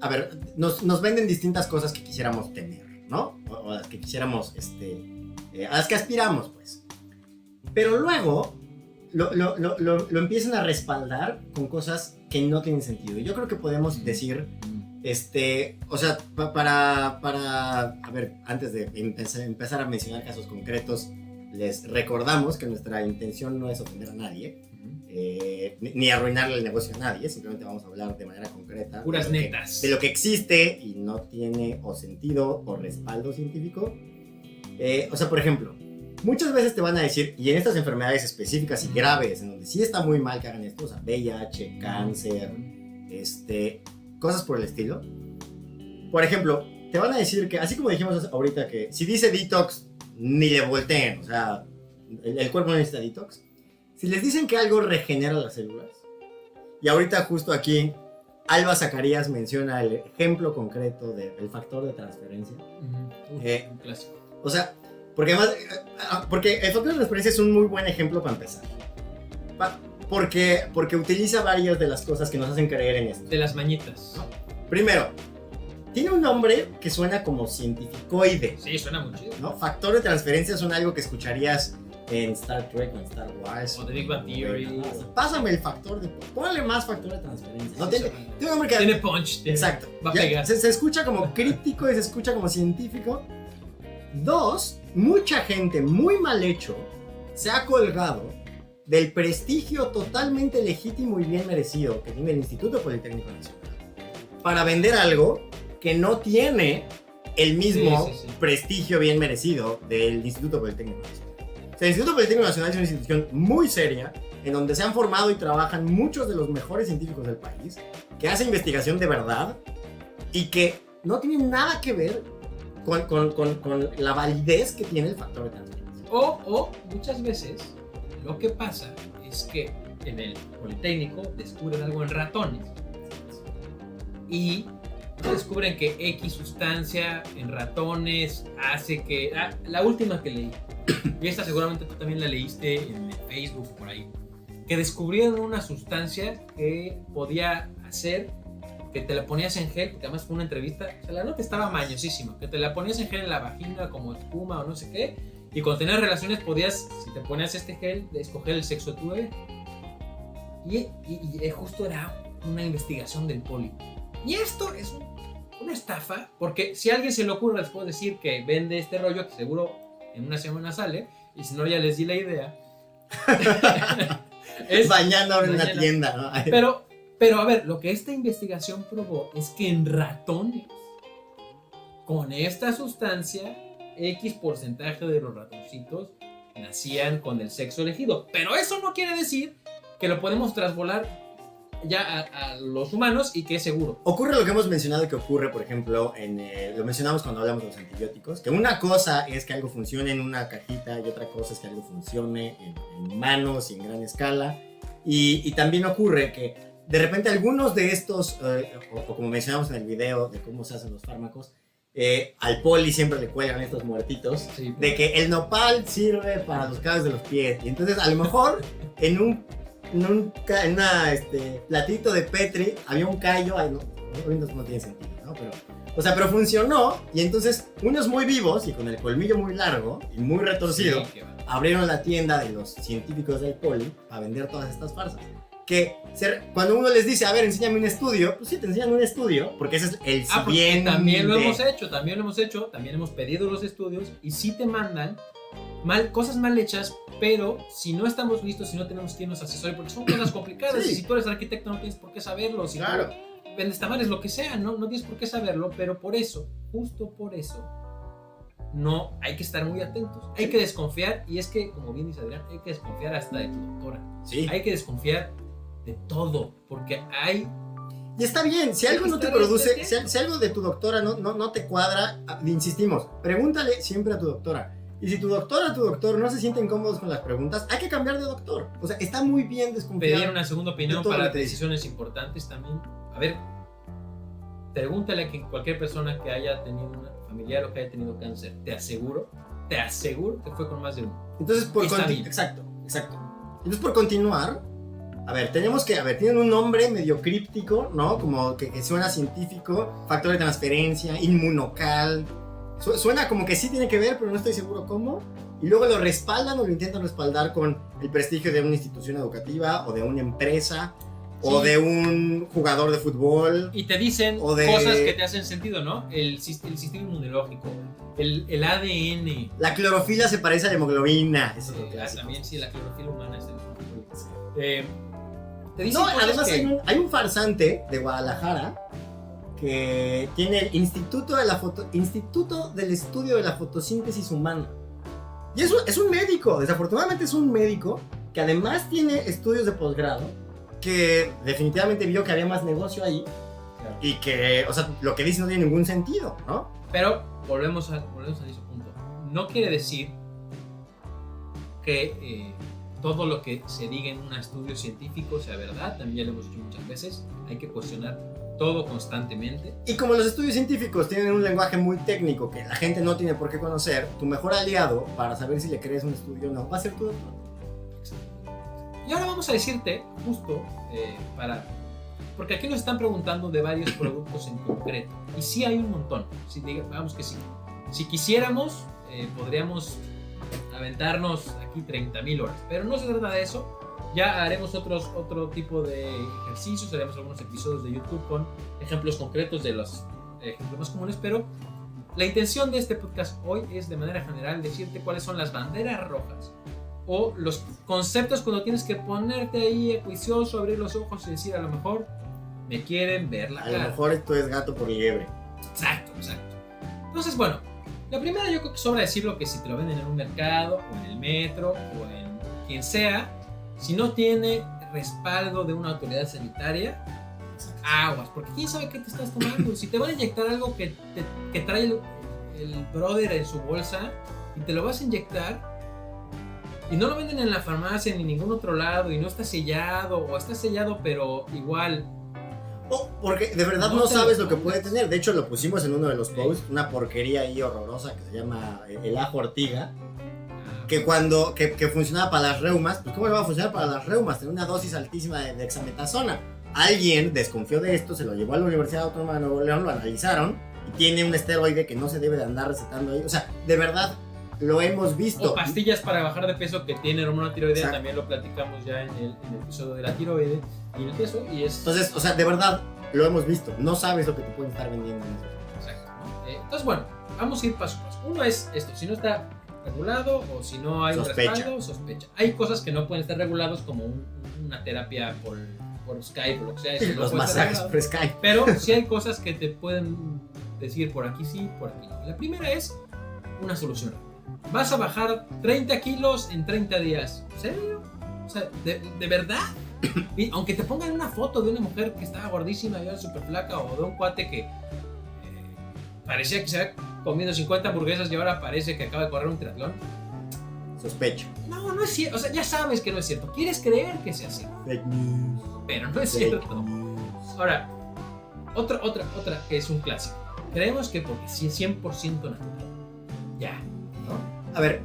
a ver, nos venden distintas cosas que quisiéramos tener, ¿no? O las que quisiéramos, a las que aspiramos, pues. Pero luego lo empiezan a respaldar con cosas que no tienen sentido. Y yo creo que podemos decir, o sea, a ver, antes de empezar a mencionar casos concretos, les recordamos que nuestra intención no es ofender a nadie, ni arruinarle el negocio a nadie, simplemente vamos a hablar de manera concreta. Puras netas. De lo que existe y no tiene o sentido o respaldo científico. O sea, por ejemplo, muchas veces te van a decir, y en estas enfermedades específicas y graves, en donde sí está muy mal que hagan esto, o sea, VIH, cáncer, cosas por el estilo. Por ejemplo, te van a decir que, así como dijimos ahorita, que si dice detox, ni le volteen, o sea, el cuerpo no necesita detox. Si les dicen que algo regenera las células, y ahorita justo aquí, Alba Zacarías menciona el ejemplo concreto del factor de transferencia. Un clásico. O sea, porque además, porque el factor de transferencia es un muy buen ejemplo para empezar. Porque utiliza varias de las cosas que nos hacen creer en esto. De las mañitas. Primero, tiene un nombre que suena como cientificoide. Sí, suena muy chido. ¿No? Factor de transferencia son algo que escucharías en Star Trek o en Star Wars. O The Big Bang Theory. Pásame el factor de... Póngale más factor de transferencia. No, tiene un nombre que... Tiene punch. Exacto. Va a pegar. Se escucha como crítico y se escucha como científico. Dos, mucha gente muy mal hecho se ha colgado del prestigio totalmente legítimo y bien merecido que tiene el Instituto Politécnico Nacional para vender algo que no tiene el mismo prestigio bien merecido del Instituto Politécnico Nacional. O sea, el Instituto Politécnico Nacional es una institución muy seria en donde se han formado y trabajan muchos de los mejores científicos del país, que hacen investigación de verdad y que no tienen nada que ver con la validez que tiene el factor de transferencia. O muchas veces lo que pasa es que en el Politécnico descubren algo en ratones y descubren que X sustancia en ratones hace que... la última que leí, y esta seguramente tú también la leíste en Facebook por ahí, que descubrieron una sustancia que podía hacer que te la ponías en gel, porque además fue una entrevista, o sea, la nota estaba mañosísima, que te la ponías en gel en la vagina como espuma o no sé qué, y cuando tenías relaciones podías, si te ponías este gel, escoger el sexo de tu bebé. Y justo era una investigación del Poli. Y esto es una estafa, porque si a alguien se le ocurre les puedo decir que vende este rollo, que seguro en una semana sale, y si no ya les di la idea. Es bañando en una tienda, ¿no? Pero a ver, lo que esta investigación probó es que en ratones, con esta sustancia, X porcentaje de los ratoncitos nacían con el sexo elegido. Pero eso no quiere decir que lo podemos traspolar ya a los humanos y que es seguro. Ocurre lo que hemos mencionado que ocurre, por ejemplo, lo mencionamos cuando hablamos de los antibióticos, que una cosa es que algo funcione en una cajita y otra cosa es que algo funcione en humanos y en gran escala. Y también ocurre que de repente algunos de estos, o como mencionamos en el video de cómo se hacen los fármacos, al poli siempre le cuelgan estos muertitos, Sí. de que el nopal sirve para los callos de los pies. Y entonces a lo mejor en un platito de Petri había un callo, ay, no tiene sentido, ¿no? Pero funcionó, y entonces unos muy vivos y con el colmillo muy largo y muy retorcido, Sí, abrieron la tienda de los científicos del poli a vender todas estas farsas. Que cuando uno les dice, a ver, enséñame un estudio, pues sí, te enseñan un estudio, porque ese es el porque siguiente. también lo hemos hecho, también hemos pedido los estudios y sí te mandan cosas mal hechas, pero si no estamos listos, si no tenemos quien nos asesore, porque son cosas complicadas, Sí. y si tú eres arquitecto no tienes por qué saberlo, si Claro. tú vendes tamales, lo que sea, no tienes por qué saberlo, pero por eso, justo por eso, no hay que estar muy atentos, hay que desconfiar, y es que, como bien dice Adrián, hay que desconfiar hasta de tu doctora, Sí. hay que desconfiar de todo, porque hay... Y está bien, si algo no te Estar produce, atento. si algo de tu doctora no te cuadra, insistimos, pregúntale siempre a tu doctora. Y si tu doctora o tu doctor no se sienten cómodos con las preguntas, hay que cambiar de doctor. O sea, está muy bien desconfiar. Pedir una segunda opinión de todo para lo que te dice. decisiones importantes también. A ver, pregúntale a cualquier persona que haya tenido un familiar o que haya tenido cáncer. Te aseguro que fue con más de uno. Entonces, Está bien. exacto. Entonces, por continuar, tienen un nombre medio críptico, ¿no? Como que suena científico, factor de transferencia, inmunocal. Suena como que sí tiene que ver, pero no estoy seguro cómo. Y luego lo respaldan o lo intentan respaldar con el prestigio de una institución educativa o de una empresa o Sí. de un jugador de fútbol. Y te dicen O de- cosas que te hacen sentido, ¿no? El sistema inmunológico, el ADN. La clorofila se parece a la hemoglobina. Eso es lo clásico. También sí, la clorofila humana es el... te dicen No, cosas además que... hay un farsante de Guadalajara que tiene el Instituto del Estudio de la Fotosíntesis Humana. Y eso es un médico, desafortunadamente es un médico que además tiene estudios de posgrado, que definitivamente vio que había más negocio ahí Claro. y que, o sea, lo que dice no tiene ningún sentido, ¿no? Pero volvemos a ese punto. No quiere decir que todo lo que se diga en un estudio científico sea verdad. También ya lo hemos dicho muchas veces. Hay que cuestionar todo constantemente. Y como los estudios científicos tienen un lenguaje muy técnico que la gente no tiene por qué conocer, tu mejor aliado para saber si le crees un estudio o no va a ser tu doctor. Y ahora vamos a decirte, justo, porque aquí nos están preguntando de varios productos en concreto. Y sí hay un montón. Digamos que sí. Si quisiéramos, podríamos aventarnos aquí 30.000 horas. Pero no se trata de eso. Ya haremos otro tipo de ejercicios, haremos algunos episodios de YouTube con ejemplos concretos de los ejemplos más comunes, pero la intención de este podcast hoy es de manera general decirte cuáles son las banderas rojas o los conceptos cuando tienes que ponerte ahí juicioso, abrir los ojos y decir, a lo mejor me quieren ver la A cara. lo mejor esto es gato por liebre. Exacto. Entonces, bueno, la primera yo creo que sobra decirlo, que si te lo venden en un mercado o en el metro o en quien sea, si no tiene respaldo de una autoridad sanitaria, aguas, porque quién sabe qué te estás tomando. Si te van a inyectar algo que trae el brother en su bolsa y te lo vas a inyectar y no lo venden en la farmacia ni en ningún otro lado y no está sellado o está sellado pero igual... Porque de verdad No no te sabes lo lo que pongas. puede tener. De hecho, lo pusimos en uno de los Sí. posts, una porquería ahí horrorosa que se llama el ajo ortiga, ah, que funcionaba para las reumas. Pues ¿cómo le va a funcionar para las reumas? Tiene una dosis altísima de dexametasona. Alguien desconfió de esto, se lo llevó a la Universidad Autónoma de Nuevo León, lo analizaron y tiene un esteroide que no se debe de andar recetando ahí. O sea, de verdad lo hemos visto. O pastillas para bajar de peso que tienen hormona tiroidea, Exacto. también lo platicamos ya en el episodio de la tiroide y el peso, y es... Entonces, o sea, de verdad lo hemos visto. No sabes lo que te pueden estar vendiendo en eso. Exacto, ¿no? Entonces, bueno, vamos a ir paso a paso. Uno es esto, si no está regulado o si no hay un Sospecha. respaldo, sospecha. Hay cosas que no pueden estar regulados como una terapia por Skype o lo que sea. Eso no Los puede estar masajes regulado. por Skype. Pero sí hay cosas que te pueden decir por aquí sí, por aquí no. La primera es una solución rápida. Vas a bajar 30 kilos en 30 días. ¿En serio? O sea, ¿de verdad? Y aunque te pongan una foto de una mujer que estaba gordísima y ahora súper flaca, o de un cuate que parecía que se había comido 50 hamburguesas y ahora parece que acaba de correr un triatlón. Sospecho. No es cierto. O sea, ya sabes que no es cierto. Quieres creer que sea cierto. Fake news. Pero no es Fake cierto. news. Ahora, otra que es un clásico. Creemos que porque sí es 100% natural. Ya, ¿no? A ver,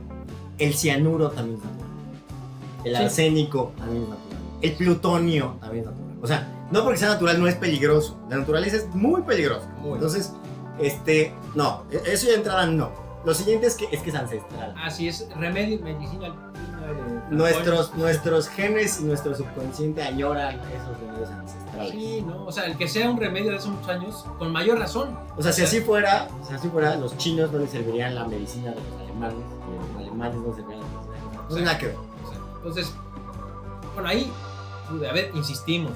el cianuro también es natural. El Sí. arsénico también es natural. El plutonio también es natural. O sea, no porque sea natural no es peligroso. La naturaleza es muy peligrosa. Muy. Entonces, no, eso ya de entrada no. Lo siguiente es que es ancestral. Así es, remedio, medicina. Nuestros genes y nuestro subconsciente añoran esos remedios ancestrales. Sí, ¿no? O sea, el que sea un remedio de hace muchos años, con mayor razón. O sea, si así fuera, los chinos no les servirían la medicina de los alemanes, y los alemanes no servirían la medicina de los alemanes. No tiene nada que ver. O sea, entonces, bueno, ahí, a ver, insistimos.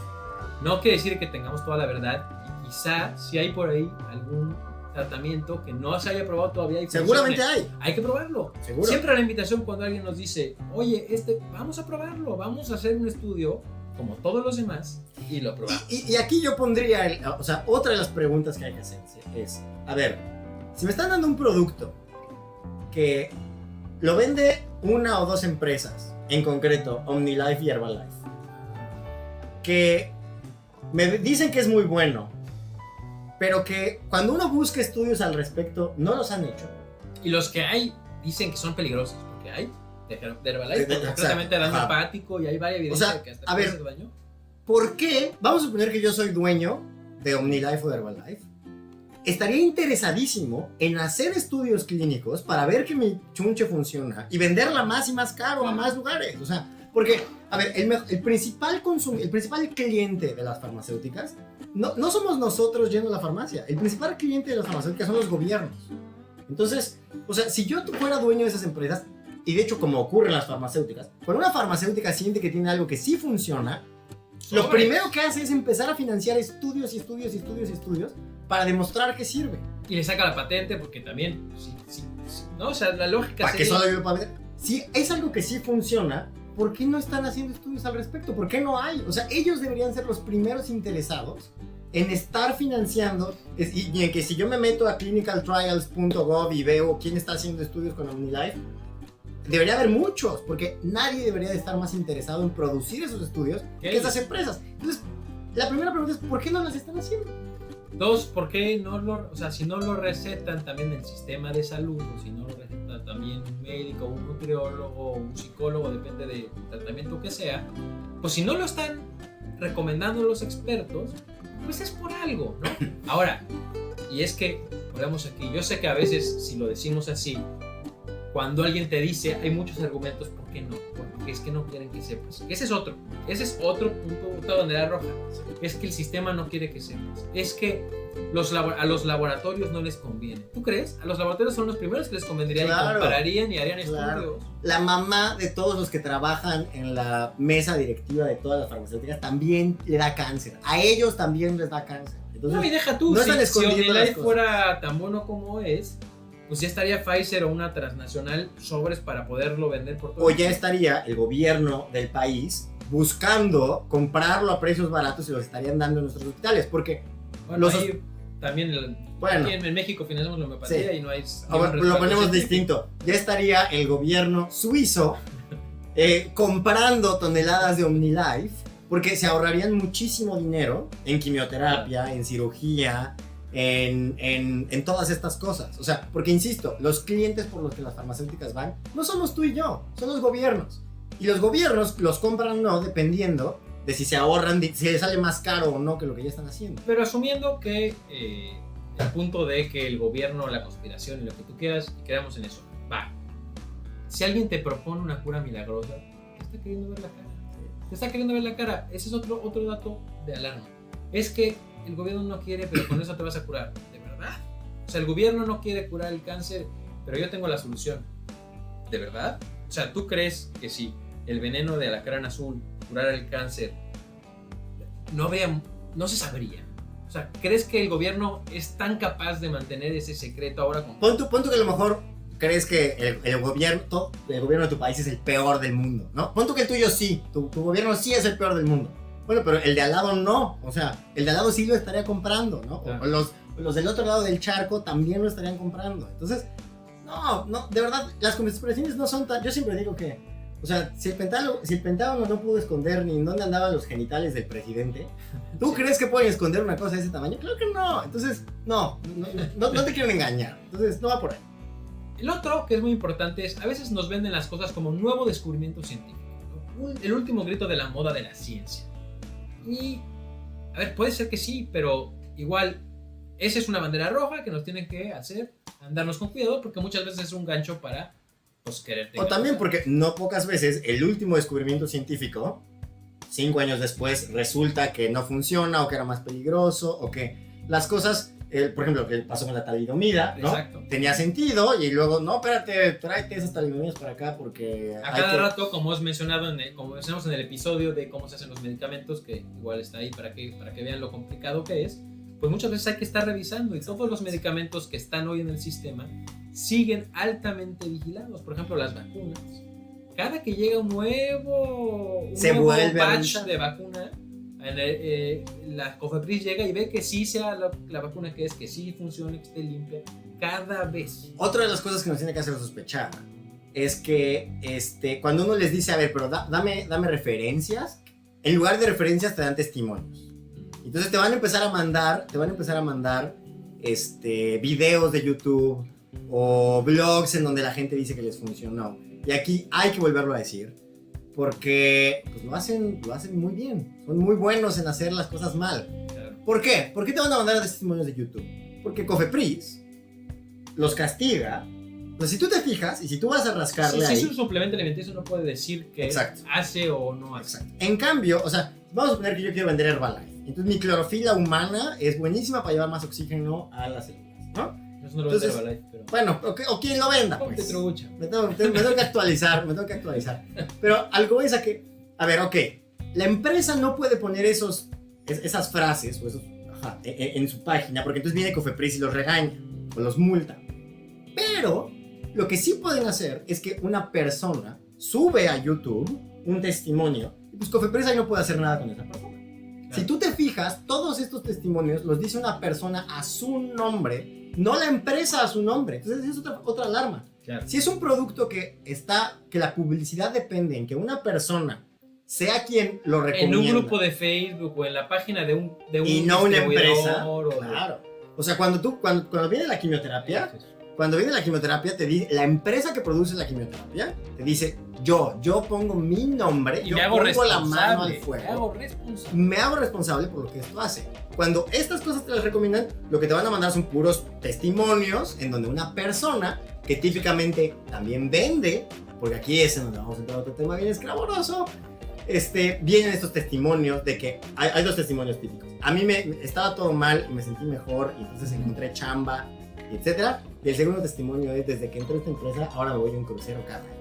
No quiere decir que tengamos toda la verdad. Y quizá si hay por ahí algún tratamiento que no se haya probado todavía. Y Seguramente funcione, hay. hay que probarlo. Seguro. Siempre la invitación cuando alguien nos dice, oye, vamos a probarlo, vamos a hacer un estudio como todos los demás y lo probamos. Y aquí yo pondría, otra de las preguntas que hay que hacerse es, a ver, si me están dando un producto que lo vende una o dos empresas, en concreto OmniLife y Herbalife, que me dicen que es muy bueno, pero que cuando uno busca estudios al respecto no los han hecho. Y los que hay dicen que son peligrosos, porque hay de Herbalife, Exacto, completamente daño ajá. hepático y hay varias evidencias O sea, de que hasta a puede ver, hacer daño. ¿Por qué? Vamos a suponer que yo soy dueño de OmniLife o de Herbalife. Estaría interesadísimo en hacer estudios clínicos para ver que mi chunche funciona y venderla más y más caro a más lugares. O sea, porque, a ver, el principal cliente de las farmacéuticas no somos nosotros yendo a la farmacia. El principal cliente de las farmacéuticas son los gobiernos. Entonces, o sea, si yo fuera dueño de esas empresas, y de hecho como ocurre en las farmacéuticas, cuando una farmacéutica siente que tiene algo que sí funciona, lo primero que hace es empezar a financiar estudios para demostrar que sirve. Y le saca la patente porque también, sí, ¿no? O sea, la lógica Para que sería... solo yo pueda vender. Si es algo que sí funciona, ¿por qué no están haciendo estudios al respecto? ¿Por qué no hay? O sea, ellos deberían ser los primeros interesados en estar financiando, y en que si yo me meto a clinicaltrials.gov y veo quién está haciendo estudios con OmniLife, debería haber muchos, porque nadie debería de estar más interesado en producir esos estudios que esas empresas. Entonces, la primera pregunta es, ¿por qué no las están haciendo? Dos, ¿por qué no si no lo recetan también el sistema de salud, o si no lo receta también un médico, un nutriólogo, un psicólogo, depende del tratamiento que sea, pues si no lo están recomendando los expertos, pues es por algo, ¿no? Ahora, y es que, volvemos aquí, yo sé que a veces, si lo decimos así, cuando alguien te dice, hay muchos argumentos, ¿por qué no? Porque es que no quieren que sepas. Ese es otro punto, otra bandera roja. Es que el sistema no quiere que sepas. Es que a los laboratorios no les conviene. ¿Tú crees? A los laboratorios son los primeros que les convendría, Claro, y compararían y harían claro. estudios. La mamá de todos los que trabajan en la mesa directiva de todas las farmacéuticas también le da cáncer. A ellos también les da cáncer. Entonces, No, y deja tú, no están si escondiendo las OmniLife cosas. fuera tan bueno como es, pues ya estaría Pfizer o una transnacional sobres para poderlo vender por todo o el ya mundo. estaría el gobierno del país buscando comprarlo a precios baratos y los estarían dando en nuestros hospitales, porque Bueno, los ahí también bueno, aquí en México financiamos la homeopatía sí. y no hay... ahora lo ponemos distinto, ya estaría el gobierno suizo comprando toneladas de OmniLife, porque se ahorrarían muchísimo dinero en quimioterapia, en cirugía, en todas estas cosas. O sea, porque insisto, los clientes por los que las farmacéuticas van no somos tú y yo, son los gobiernos. Y los gobiernos los compran no dependiendo de si se ahorran, si les sale más caro o no que lo que ya están haciendo. Pero asumiendo que el punto de que el gobierno, la conspiración y lo que tú quieras, y creamos en eso, va. Si alguien te propone una cura milagrosa, te está queriendo ver la cara. Te está queriendo ver la cara. Ese es otro dato de alarma. Es que el gobierno no quiere, pero con eso te vas a curar. ¿De verdad? O sea, el gobierno no quiere curar el cáncer, pero yo tengo la solución. ¿De verdad? O sea, ¿tú crees que si el veneno de alacrán azul curara el cáncer, no se sabría? O sea, ¿crees que el gobierno es tan capaz de mantener ese secreto ahora con... Pon tú que a lo mejor crees que el gobierno de tu país es el peor del mundo, ¿no? Pon tú que el tuyo sí, tu gobierno sí es el peor del mundo. Bueno, pero el de al lado no, o sea, el de al lado sí lo estaría comprando, ¿no? Claro. O los del otro lado del charco también lo estarían comprando. Entonces, no, de verdad, las conspiraciones no son tan... Yo siempre digo que, o sea, si el Pentágono no pudo esconder ni en dónde andaban los genitales del presidente, ¿tú crees que pueden esconder una cosa de ese tamaño? Claro que no. Entonces, no te quieren engañar. Entonces, no va por ahí. El otro, que es muy importante, es a veces nos venden las cosas como nuevo descubrimiento científico, ¿no? El último grito de la moda de la ciencia. Y, a ver, puede ser que sí, pero igual, esa es una bandera roja que nos tienen que hacer andarnos con cuidado, porque muchas veces es un gancho para, pues, quererte. O también porque no pocas veces el último descubrimiento científico, 5 años después, resulta que no funciona, o que era más peligroso, o que las cosas... por ejemplo, lo que pasó con la talidomida, ¿no? Exacto. Tenía sentido y luego, no, espérate, tráete esas talidomidas para acá porque... A cada rato, como mencionamos en el episodio de cómo se hacen los medicamentos, que igual está ahí para que vean lo complicado que es, pues muchas veces hay que estar revisando y todos los medicamentos que están hoy en el sistema siguen altamente vigilados. Por ejemplo, las vacunas. Cada que llega un nuevo batch de vacuna, la COFEPRIS llega y ve que sí sea la vacuna que sí funcione, que esté limpia, cada vez. Otra de las cosas que nos tiene que hacer sospechar es que cuando uno les dice, a ver, pero dame referencias, en lugar de referencias te dan testimonios. Entonces te van a empezar a mandar videos de YouTube o blogs en donde la gente dice que les funcionó. Y aquí hay que volverlo a decir, porque pues, lo hacen muy bien. Son muy buenos en hacer las cosas mal. Claro. ¿Por qué? ¿Por qué te van a mandar testimonios de YouTube? Porque COFEPRIS los castiga. O sea, si tú te fijas y si tú vas a rascarle ahí... Si es un suplemento alimenticio, no puede decir que Exacto. hace o no hace. Exacto. En cambio, o sea, vamos a suponer que yo quiero vender Herbalife. Entonces mi clorofila humana es buenísima para llevar más oxígeno a las células, ¿no? Eso no lo vende Herbalife, pero... Bueno, o quien lo venda, Ponte pues. trucha. Me tengo que actualizar, Pero algo es a que, a ver, ok, la empresa no puede poner esas frases o esos, en su página, porque entonces viene COFEPRIS y los regaña o los multa. Pero lo que sí pueden hacer es que una persona sube a YouTube un testimonio y pues COFEPRIS ahí no puede hacer nada con esa persona. Claro. Si tú te fijas, todos estos testimonios los dice una persona a su nombre, no la empresa a su nombre. Entonces es otra alarma. Claro. Si es un producto que la publicidad depende en que una persona sea quien lo recomienda. En un grupo de Facebook o en la página de un y no una empresa. Claro. O sea, cuando viene la quimioterapia, la empresa que produce la quimioterapia te dice, yo pongo mi nombre, y yo pongo la mano al fuego. Me hago responsable por lo que esto hace. Cuando estas cosas te las recomiendan, lo que te van a mandar son puros testimonios en donde una persona que típicamente también vende, porque aquí es en donde vamos a entrar a otro tema bien escabroso, vienen estos testimonios de que hay dos testimonios típicos. A mí estaba todo mal y me sentí mejor y entonces encontré chamba, etcétera. Y el segundo testimonio es, desde que entré a esta empresa, ahora me voy a un crucero cada año.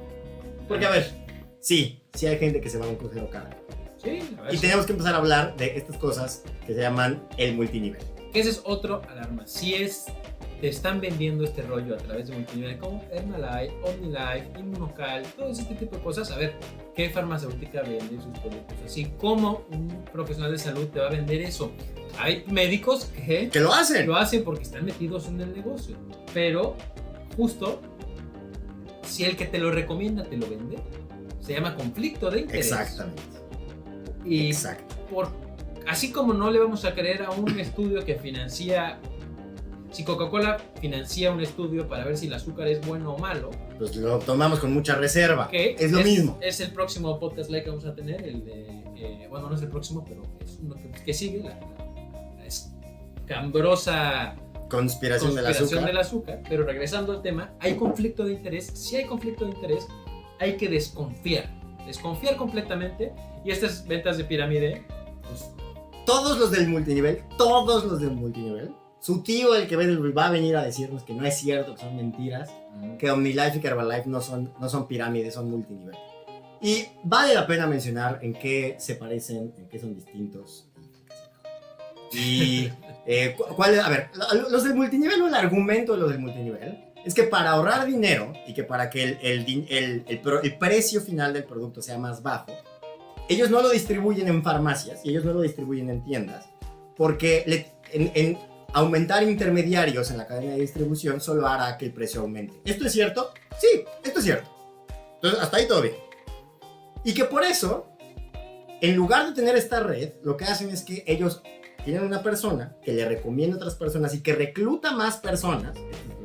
Porque a ver, sí hay gente que se va a un crucero cada año. Sí, y tenemos que empezar a hablar de estas cosas que se llaman el multinivel. Que ese es otro alarma. Si te están vendiendo este rollo a través de multinivel como Herbalife, OmniLife, Inmunocal, todo ese tipo de cosas, a ver, ¿qué farmacéutica vende sus productos? Así como un profesional de salud te va a vender eso. Hay médicos que lo hacen porque están metidos en el negocio, pero justo si el que te lo recomienda te lo vende, se llama conflicto de interés. Exactamente. Y así como no le vamos a creer a un estudio que financia, si Coca-Cola financia un estudio para ver si el azúcar es bueno o malo, pues lo tomamos con mucha reserva. Es lo mismo. Es el próximo podcast live que vamos a tener, bueno, no es el próximo, pero es uno que sigue, la escambrosa conspiración del azúcar. Pero regresando al tema, hay conflicto de interés. Si hay conflicto de interés, hay que desconfiar completamente. Y estas ventas de pirámide, pues, todos los del multinivel, su tío, el que va a venir a decirnos que no es cierto, que son mentiras, que OmniLife y Herbalife no son pirámides, son multinivel. Y vale la pena mencionar en qué se parecen, en qué son distintos. Y a ver, los del multinivel, o el argumento de los del multinivel es que para ahorrar dinero y que para que el precio final del producto sea más bajo, ellos no lo distribuyen en farmacias y ellos no lo distribuyen en tiendas, porque en aumentar intermediarios en la cadena de distribución solo hará que el precio aumente. ¿Esto es cierto? Sí, esto es cierto. Entonces, hasta ahí todo bien. Y que por eso, en lugar de tener esta red, lo que hacen es que ellos tienen una persona que le recomienda a otras personas y que recluta más personas,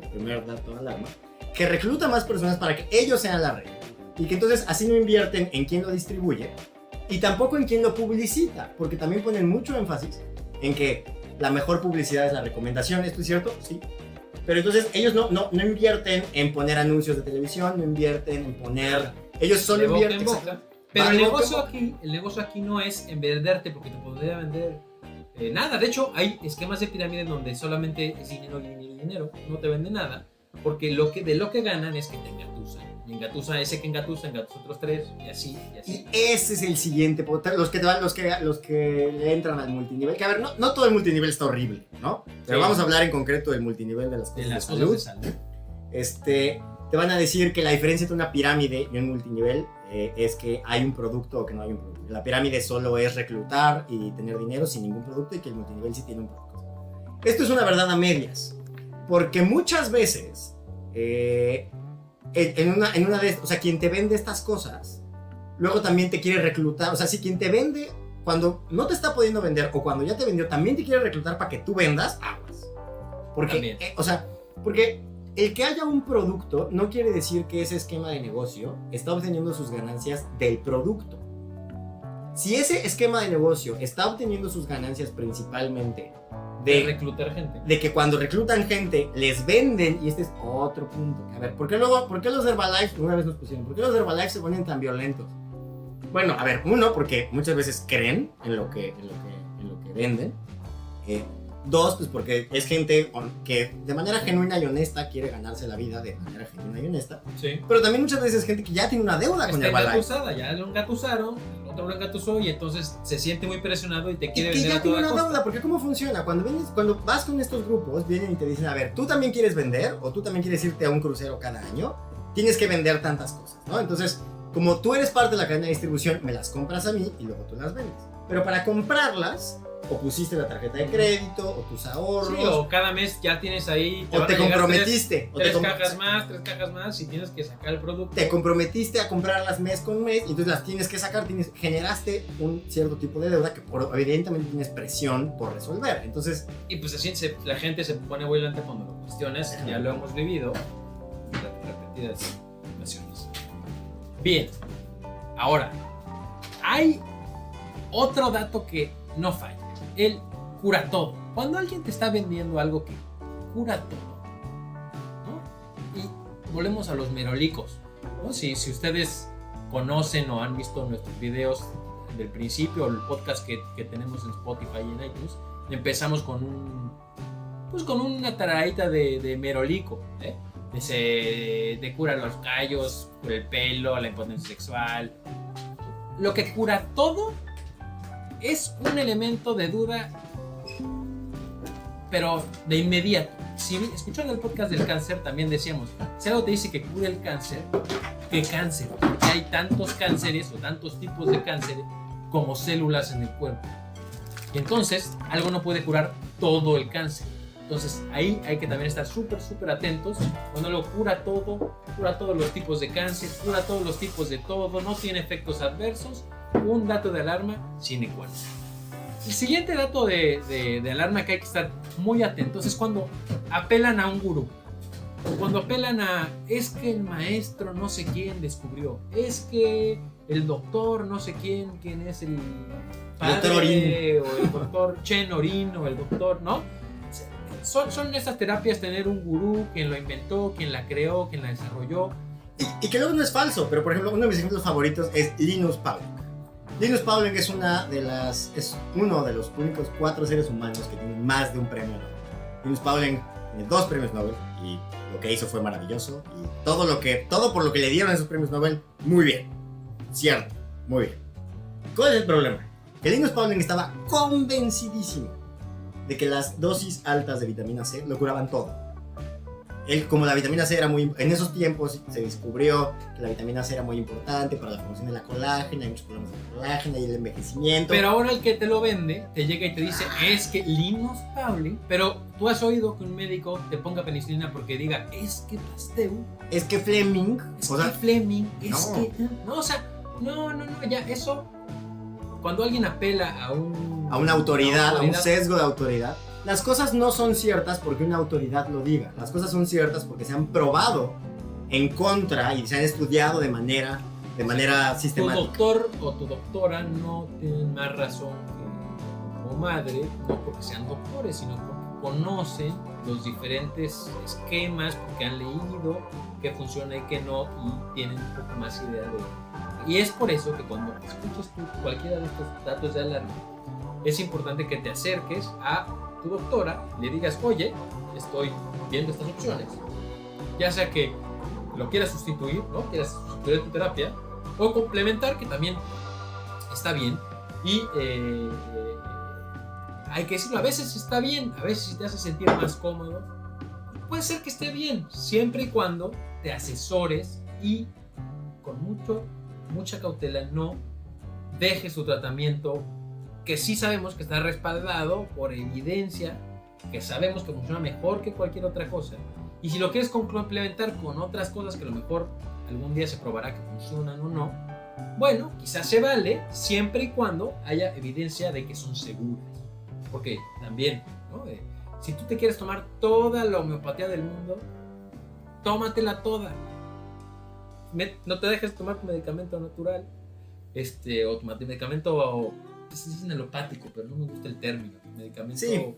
el primer dato de alarma, que recluta más personas para que ellos sean la red. Y que entonces así no invierten en quién lo distribuye y tampoco en quién lo publicita, porque también ponen mucho énfasis en que la mejor publicidad es la recomendación. ¿Esto es cierto? Sí. Pero entonces ellos no invierten en poner anuncios de televisión, no invierten en poner... Ellos solo invierten... Pero el negocio aquí no es en venderte, porque te podría vender nada. De hecho, hay esquemas de pirámide donde solamente es dinero, no te vende nada, porque de lo que ganan es que te engatusan. Y engatusa ese que engatusa otros tres, y así. Y ese es el siguiente, los que le entran al multinivel, que a ver, no todo el multinivel está horrible, ¿no? Pero sí, vamos a hablar en concreto del multinivel de las cosas de salud. Te van a decir que la diferencia entre una pirámide y un multinivel es que hay un producto o que no hay un producto. La pirámide solo es reclutar y tener dinero sin ningún producto, y que el multinivel sí tiene un producto. Esto es una verdad a medias, porque muchas veces en una de, o sea, quien te vende estas cosas luego también te quiere reclutar. O sea, si quien te vende cuando no te está pudiendo vender o cuando ya te vendió también te quiere reclutar para que tú vendas, aguas. Porque porque el que haya un producto no quiere decir que ese esquema de negocio está obteniendo sus ganancias del producto. Si ese esquema de negocio está obteniendo sus ganancias principalmente de reclutar gente, de que cuando reclutan gente les venden, y este es otro punto. A ver, ¿por qué los Herbalife, una vez nos pusieron, por qué los Herbalife se ponen tan violentos? Bueno, a ver, uno, porque muchas veces creen en lo que venden. Dos, pues porque es gente que de manera genuina y honesta quiere ganarse la vida de manera genuina y honesta. Sí. Pero también muchas veces es gente que ya tiene una deuda con Herbalife. Engatusada, ya lo engatusaron, el otro lo engatusó y entonces se siente muy presionado y te quiere vender ya a toda tiene una costa. deuda, porque ¿cómo funciona? Cuando vas con estos grupos, vienen y te dicen, a ver, ¿tú también quieres vender? ¿O tú también quieres irte a un crucero cada año? Tienes que vender tantas cosas, ¿no? Entonces, como tú eres parte de la cadena de distribución, me las compras a mí y luego tú las vendes. Pero para comprarlas, o pusiste la tarjeta de crédito, o tus ahorros. Sí, o cada mes ya tienes ahí. O te comprometiste. Tres cajas más, y tienes que sacar el producto. Te comprometiste a comprarlas mes con mes, y entonces las tienes que sacar. Generaste un cierto tipo de deuda que evidentemente tienes presión por resolver. Entonces. Y pues la gente se pone violenta cuando lo cuestionas. Ya lo hemos vivido repetidas ocasiones. Bien, ahora, hay otro dato que no falla. Él cura todo. Cuando alguien te está vendiendo algo que cura todo, ¿no? Y volvemos a los merolicos, ¿no? Si ustedes conocen o han visto nuestros videos del principio, el podcast que tenemos en Spotify y en iTunes, empezamos con una taradita de merolico, ¿eh? De cura los callos, por el pelo, la impotencia sexual. Lo que cura todo es un elemento de duda, pero de inmediato. Si escuchando el podcast del cáncer también decíamos, si algo te dice que cura el cáncer, ¿qué cáncer? Porque hay tantos cánceres o tantos tipos de cáncer como células en el cuerpo. Y entonces algo no puede curar todo el cáncer. Entonces ahí hay que también estar súper atentos. Cuando lo cura todo, cura todos los tipos de cáncer, cura todos los tipos de todo, no tiene efectos adversos. Un dato de alarma sine qua non. El siguiente dato de alarma que hay que estar muy atentos es cuando apelan a un gurú. Cuando apelan a, es que el maestro no sé quién descubrió, es que el doctor no sé quién es el padre, o el doctor Chen Orin, o el doctor, ¿no? Son estas terapias tener un gurú, quien lo inventó, quien la creó, quien la desarrolló. Y que luego no es falso, pero por ejemplo uno de mis ejemplos favoritos es Linus Pauling. Linus Pauling es uno de los únicos 4 seres humanos que tienen más de un premio Nobel. Linus Pauling tiene 2 premios Nobel y lo que hizo fue maravilloso, y todo por lo que le dieron esos premios Nobel, muy bien, cierto, muy bien. ¿Cuál es el problema? Que Linus Pauling estaba convencidísimo de que las dosis altas de vitamina C lo curaban todo. como la vitamina C era en esos tiempos se descubrió que la vitamina C era muy importante para la formación de la colágena, hay muchos problemas de colágena y el envejecimiento. Pero ahora el que te lo vende, te llega y te dice, es que Linus Pauling, pero tú has oído que un médico te ponga penicilina porque diga, es que Pasteur, es que Fleming, es que Fleming, es no. que... No, o sea, no, ya eso... Cuando alguien apela a una autoridad, a un sesgo de autoridad, las cosas no son ciertas porque una autoridad lo diga. Las cosas son ciertas porque se han probado en contra y se han estudiado de manera sistemática. Tu doctor o tu doctora no tienen más razón que tu madre, no porque sean doctores, sino porque conocen los diferentes esquemas, porque han leído qué funciona y qué no, y tienen un poco más idea de... Y es por eso que cuando escuches tú cualquiera de estos datos de alarma, es importante que te acerques a tu doctora, le digas, oye, estoy viendo estas opciones, ya sea que lo quieras sustituir, ¿no? Quieras sustituir tu terapia, o complementar, que también está bien, y hay que decirlo, a veces está bien, a veces si te hace sentir más cómodo, puede ser que esté bien, siempre y cuando te asesores y con mucha cautela no dejes tu tratamiento, que sí sabemos que está respaldado por evidencia, que sabemos que funciona mejor que cualquier otra cosa, y si lo quieres complementar con otras cosas que a lo mejor algún día se probará que funcionan o no, bueno, quizás se vale siempre y cuando haya evidencia de que son seguras, porque también, ¿no? Si tú te quieres tomar toda la homeopatía del mundo, tómatela toda. No te dejes tomar tu medicamento natural, o tu medicamento, se dice alopático, pero no me gusta el término, medicamento. Sí,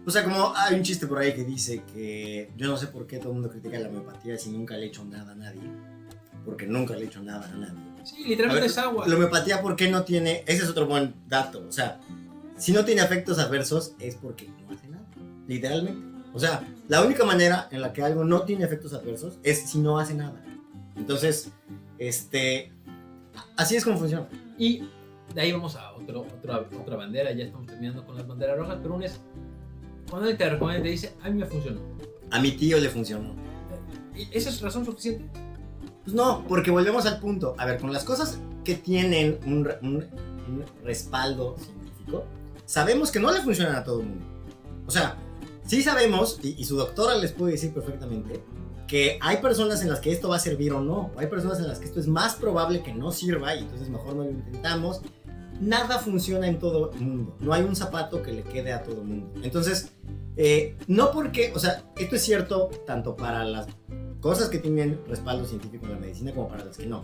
o sea, como hay un chiste por ahí que dice que yo no sé por qué todo el mundo critica la homeopatía si nunca le he hecho nada a nadie, porque nunca le he hecho nada a nadie. Sí, literalmente es agua. La homeopatía, ¿por qué no tiene? Ese es otro buen dato, o sea, si no tiene efectos adversos es porque no hace nada, literalmente. O sea, la única manera en la que algo no tiene efectos adversos es si no hace nada. Entonces, así es como funciona. Y de ahí vamos a otra bandera, ya estamos terminando con las banderas rojas, pero una es, cuando alguien te recomienda y te dice, a mí me funcionó. A mi tío le funcionó. ¿Y esa es razón suficiente? Pues no, porque volvemos al punto. A ver, con las cosas que tienen un respaldo científico, sabemos que no le funcionan a todo el mundo. O sea, sí sabemos, y su doctora les puede decir perfectamente, que hay personas en las que esto va a servir o no. Hay personas en las que esto es más probable que no sirva y entonces mejor no lo intentamos. Nada funciona en todo el mundo. No hay un zapato que le quede a todo el mundo. Entonces, no porque, o sea, esto es cierto tanto para las cosas que tienen respaldo científico en la medicina como para las que no.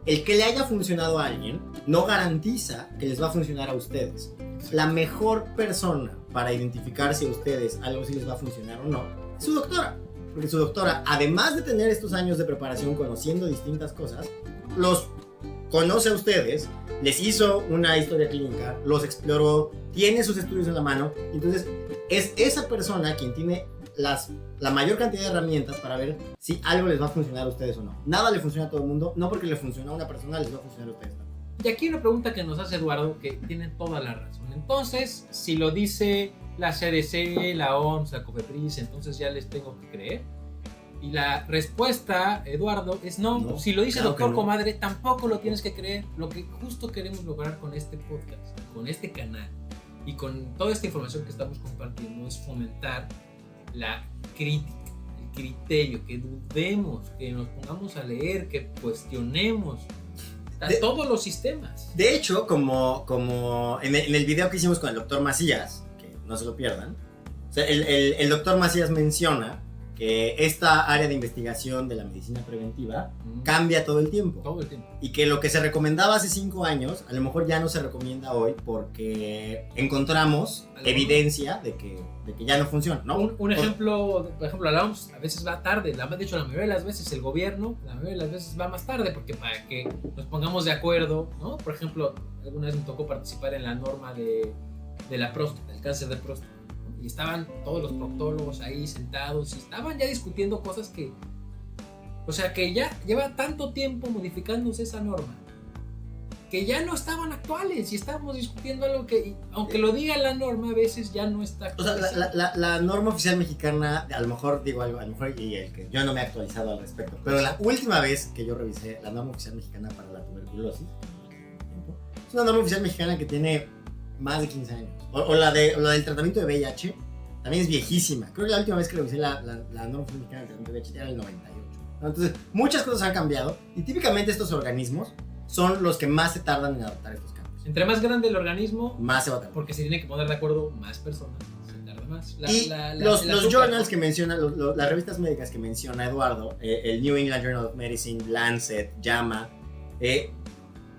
El que le haya funcionado a alguien no garantiza que les va a funcionar a ustedes. La mejor persona para identificar si a ustedes algo sí les va a funcionar o no es su doctora. Porque su doctora, además de tener estos años de preparación conociendo distintas cosas, los conoce a ustedes, les hizo una historia clínica, los exploró, tiene sus estudios en la mano, entonces es esa persona quien tiene la mayor cantidad de herramientas para ver si algo les va a funcionar a ustedes o no. Nada le funciona a todo el mundo, no porque le funciona a una persona les va a funcionar a ustedes también. Y aquí una pregunta que nos hace Eduardo, que tiene toda la razón. Entonces, si lo dice la CDC, la OMS, la COFEPRIS, entonces ya les tengo que creer. Y la respuesta, Eduardo, es no. Si lo dice claro doctor no. Comadre, tampoco lo tienes que creer. Lo que justo queremos lograr con este podcast, con este canal y con toda esta información que estamos compartiendo es fomentar la crítica, el criterio, que dudemos, que nos pongamos a leer, que cuestionemos todos los sistemas. De hecho, como en el video que hicimos con el doctor Macías, que no se lo pierdan, o sea, el doctor Macías menciona que esta área de investigación de la medicina preventiva cambia todo el tiempo. Todo el tiempo. Y que lo que se recomendaba hace 5 años, a lo mejor ya no se recomienda hoy porque encontramos evidencia de que ya no funciona, ¿no? Un ejemplo, por ejemplo, la OMS a veces va tarde. De hecho, la mayoría de las veces el gobierno, la mayoría de las veces va más tarde, porque para que nos pongamos de acuerdo, ¿no? Por ejemplo, alguna vez me tocó participar en la norma de la próstata, del cáncer de próstata. Y estaban todos los proctólogos ahí sentados y estaban ya discutiendo cosas que... O sea, que ya lleva tanto tiempo modificándose esa norma que ya no estaban actuales y estábamos discutiendo algo que, aunque lo diga la norma, a veces ya no está O sea, actualizado. la norma oficial mexicana, a lo mejor digo algo, a lo mejor y el que yo no me he actualizado al respecto, pero la última vez que yo revisé la norma oficial mexicana para la tuberculosis, es una norma oficial mexicana que tiene más de 15 años. O la del tratamiento de VIH también es viejísima. Creo que la última vez que revisé la norma oficial mexicana del tratamiento de VIH era el 98. Entonces, muchas cosas han cambiado y típicamente estos organismos son los que más se tardan en adoptar estos cambios. Entre más grande el organismo, Más se va a tardar. porque se tiene que poner de acuerdo más personas, se tarda más. Los azúcar, journals ¿no? que menciona, las revistas médicas que menciona Eduardo, el New England Journal of Medicine, Lancet, JAMA,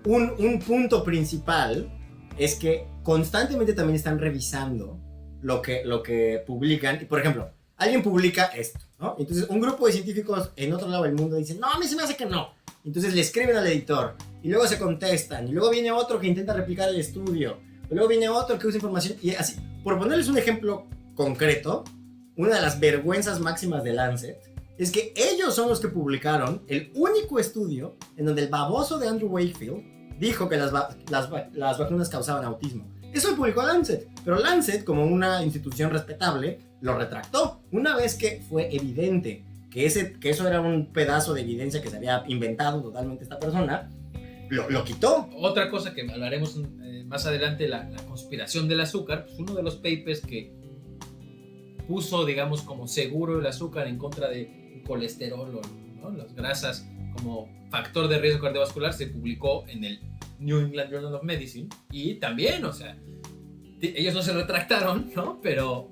un punto principal es que constantemente también están revisando lo que publican. Y, por ejemplo, alguien publica esto, ¿no? Entonces un grupo de científicos en otro lado del mundo dicen, no, a mí se me hace que no. Entonces le escriben al editor y luego se contestan y luego viene otro que intenta replicar el estudio y luego viene otro que usa información y así. Por ponerles un ejemplo concreto, una de las vergüenzas máximas de Lancet es que ellos son los que publicaron el único estudio en donde el baboso de Andrew Wakefield dijo que las vacunas causaban autismo. Eso lo publicó Lancet, pero Lancet, como una institución respetable, lo retractó una vez que fue evidente que eso era un pedazo de evidencia que se había inventado totalmente esta persona. Lo quitó. Otra cosa que hablaremos más adelante, la conspiración del azúcar, pues uno de los papers que puso, digamos, como seguro el azúcar en contra de colesterol, ¿no? Las grasas como factor de riesgo cardiovascular, se publicó en el New England Journal of Medicine y también, o sea, ellos no se retractaron, ¿no? Pero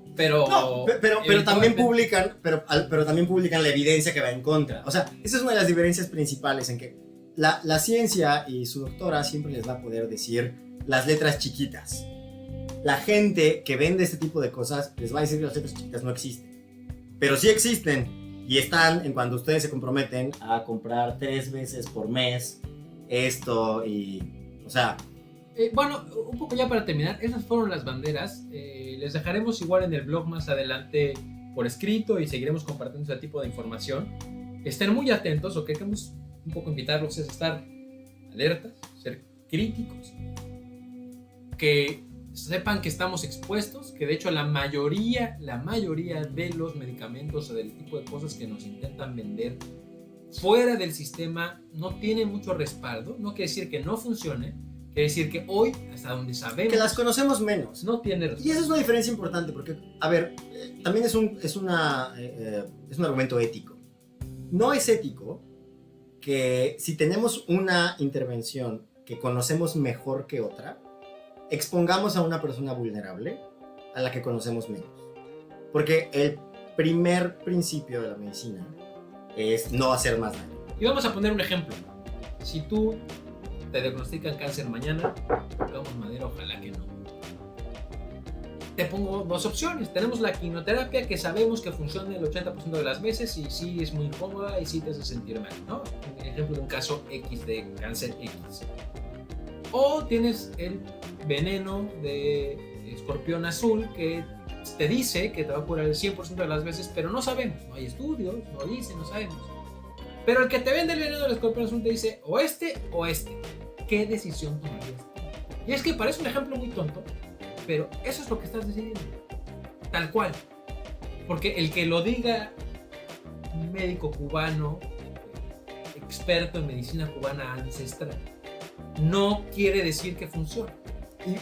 también publican, pero también publican la evidencia que va en contra. O sea, esa es una de las diferencias principales en que la ciencia y su doctora siempre les va a poder decir las letras chiquitas. La gente que vende este tipo de cosas les va a decir que las letras chiquitas no existen. Pero sí existen y están en cuando ustedes se comprometen a comprar 3 veces por mes esto y... O sea... bueno, un poco ya para terminar, esas fueron las banderas. Les dejaremos igual en el blog más adelante por escrito y seguiremos compartiendo ese tipo de información. Estén muy atentos, o que queremos un poco invitarlos es estar alertas, ser críticos, que sepan que estamos expuestos, que de hecho la mayoría de los medicamentos o del tipo de cosas que nos intentan vender fuera del sistema no tienen mucho respaldo. No quiere decir que no funcione, quiere decir que hoy, hasta donde sabemos, que las conocemos menos. no tiene respaldo. Y esa es una diferencia importante porque, a ver, también es un argumento ético. No es ético que si tenemos una intervención que conocemos mejor que otra, expongamos a una persona vulnerable a la que conocemos menos. Porque el primer principio de la medicina es no hacer más daño. Y vamos a poner un ejemplo. Si tú te diagnostican cáncer mañana, tocamos madera, ojalá que no. Te pongo 2 opciones. Tenemos la quimioterapia, que sabemos que funciona el 80% de las veces y sí es muy incómoda y sí te hace sentir mal, ¿no? Un ejemplo de un caso X de cáncer X. O tienes el veneno de escorpión azul que te dice que te va a curar el 100% de las veces, pero no sabemos, no hay estudios, no dice, no sabemos. Pero el que te vende el veneno del escorpión azul te dice o este. ¿Qué decisión tomarías? Y es que parece un ejemplo muy tonto, pero eso es lo que estás decidiendo, tal cual. Porque el que lo diga un médico cubano, experto en medicina cubana ancestral, no quiere decir que funcione.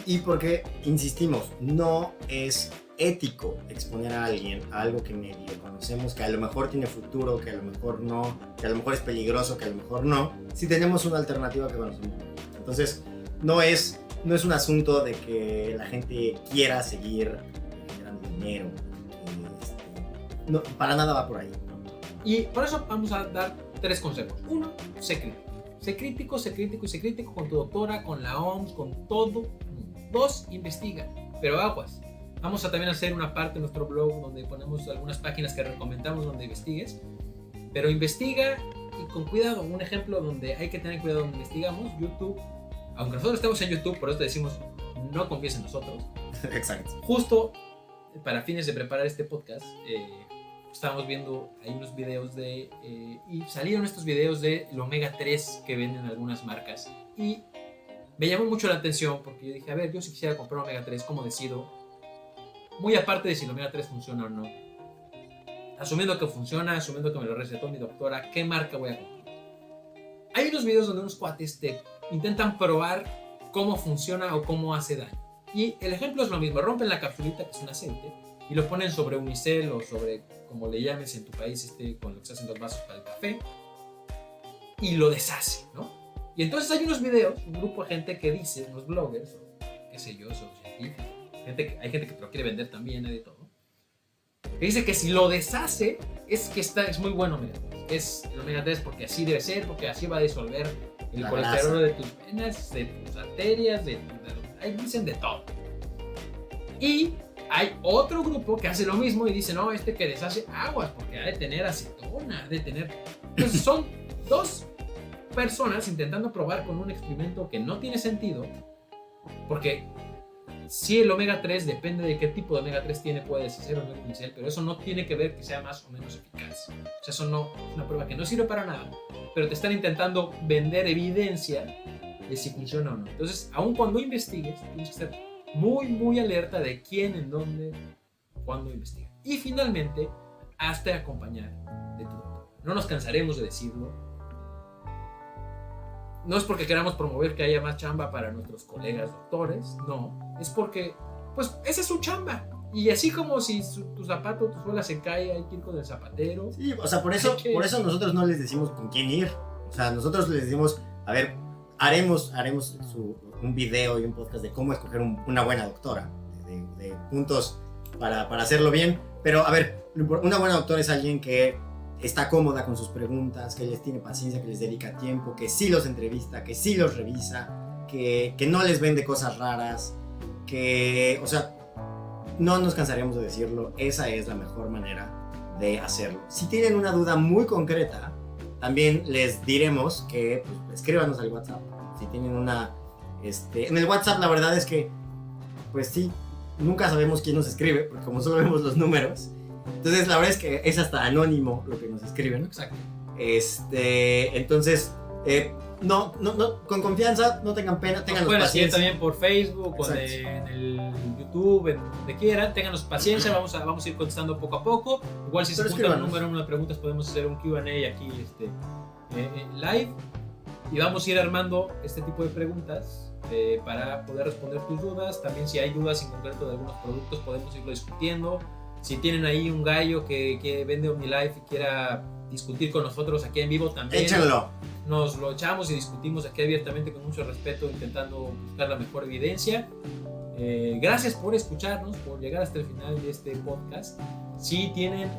Y porque, insistimos, no es ético exponer a alguien a algo que medio conocemos, que a lo mejor tiene futuro, que a lo mejor no, que a lo mejor es peligroso, que a lo mejor no, si tenemos una alternativa que conocemos. Entonces, no es un asunto de que la gente quiera seguir generando dinero. No, para nada va por ahí. Y por eso vamos a dar 3 consejos. 1, sé crítico. Sé crítico, sé crítico y sé crítico con tu doctora, con la OMS, con todo. 2, investiga. Pero aguas. Vamos a también hacer una parte en nuestro blog donde ponemos algunas páginas que recomendamos donde investigues. Pero investiga y con cuidado. Un ejemplo donde hay que tener cuidado donde investigamos, YouTube. Aunque nosotros estamos en YouTube, por eso te decimos, no confíes en nosotros. Exacto. Justo para fines de preparar este podcast, estábamos viendo, hay unos videos y salieron estos videos de el omega 3 que venden algunas marcas. Y me llamó mucho la atención porque yo dije, a ver, yo si quisiera comprar omega 3, ¿cómo decido? Muy aparte de si el omega 3 funciona o no. Asumiendo que funciona, asumiendo que me lo recetó mi doctora, ¿qué marca voy a comprar? Hay unos videos donde unos cuates te intentan probar cómo funciona o cómo hace daño. Y el ejemplo es lo mismo, rompen la capsulita, que es un aceite, y lo ponen sobre unicel o sobre, como le llames en tu país, con lo que se hacen los vasos para el café, y lo deshace, ¿no? Y entonces hay unos videos, un grupo de gente que dice, unos bloggers, o qué sé yo, son científicos, hay gente que te lo quiere vender también, hay de todo, que dice que si lo deshace, es muy bueno omega 3. Es el omega 3 porque así debe ser, porque así va a disolver el colesterol de tus venas, de tus arterias, ahí dicen de todo. Y hay otro grupo que hace lo mismo y dice, no, que deshace aguas, porque ha de tener acetona, ha de tener... Entonces son dos personas intentando probar con un experimento que no tiene sentido, porque si el omega 3 depende de qué tipo de omega 3 tiene, puede ser o no unicel, pero eso no tiene que ver que sea más o menos eficaz. O sea, eso no es una prueba que no sirve para nada, pero te están intentando vender evidencia de si funciona o no. Entonces, aun cuando investigues, tienes que estar muy, muy alerta de quién, en dónde, cuándo investiga. Y finalmente, hazte acompañar de tu doctor. No nos cansaremos de decirlo. No es porque queramos promover que haya más chamba para nuestros colegas doctores, no. Es porque, pues, esa es su chamba. Y así como si tu zapato, tu suela se cae, hay que ir con el zapatero. Sí, o sea, por eso nosotros no les decimos con quién ir. O sea, nosotros les decimos, a ver, haremos un video y un podcast de cómo escoger una buena doctora, de puntos para hacerlo bien. Pero, a ver, una buena doctora es alguien que está cómoda con sus preguntas, que les tiene paciencia, que les dedica tiempo, que sí los entrevista, que sí los revisa, que no les vende cosas raras, o sea, no nos cansaremos de decirlo, esa es la mejor manera de hacerlo. Si tienen una duda muy concreta, también les diremos que pues, escríbanos al WhatsApp. Si tienen en el WhatsApp la verdad es que, pues sí, nunca sabemos quién nos escribe, porque como solo vemos los números, entonces la verdad es que es hasta anónimo lo que nos escriben. Exacto. Entonces, no, con confianza, no tengan pena, ténganos paciencia. También por Facebook, o en el YouTube, en donde quieran, ténganos paciencia, vamos a ir contestando poco a poco. Igual si se junta un número de preguntas, podemos hacer un Q&A aquí live, y vamos a ir armando este tipo de preguntas para poder responder tus dudas. También si hay dudas en concreto de algunos productos, podemos irlo discutiendo. Si tienen ahí un gallo que vende OmniLife y quiera discutir con nosotros aquí en vivo, también échenlo. Nos lo echamos y discutimos aquí abiertamente con mucho respeto, intentando buscar la mejor evidencia. Gracias por escucharnos, por llegar hasta el final de este podcast. Si tienen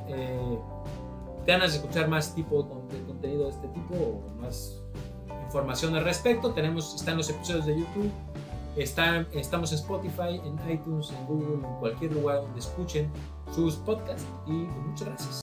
ganas de escuchar más tipo de contenido de este tipo o más información al respecto, están los episodios de YouTube. Estamos en Spotify, en iTunes, en Google, en cualquier lugar donde escuchen sus podcasts. Y muchas gracias.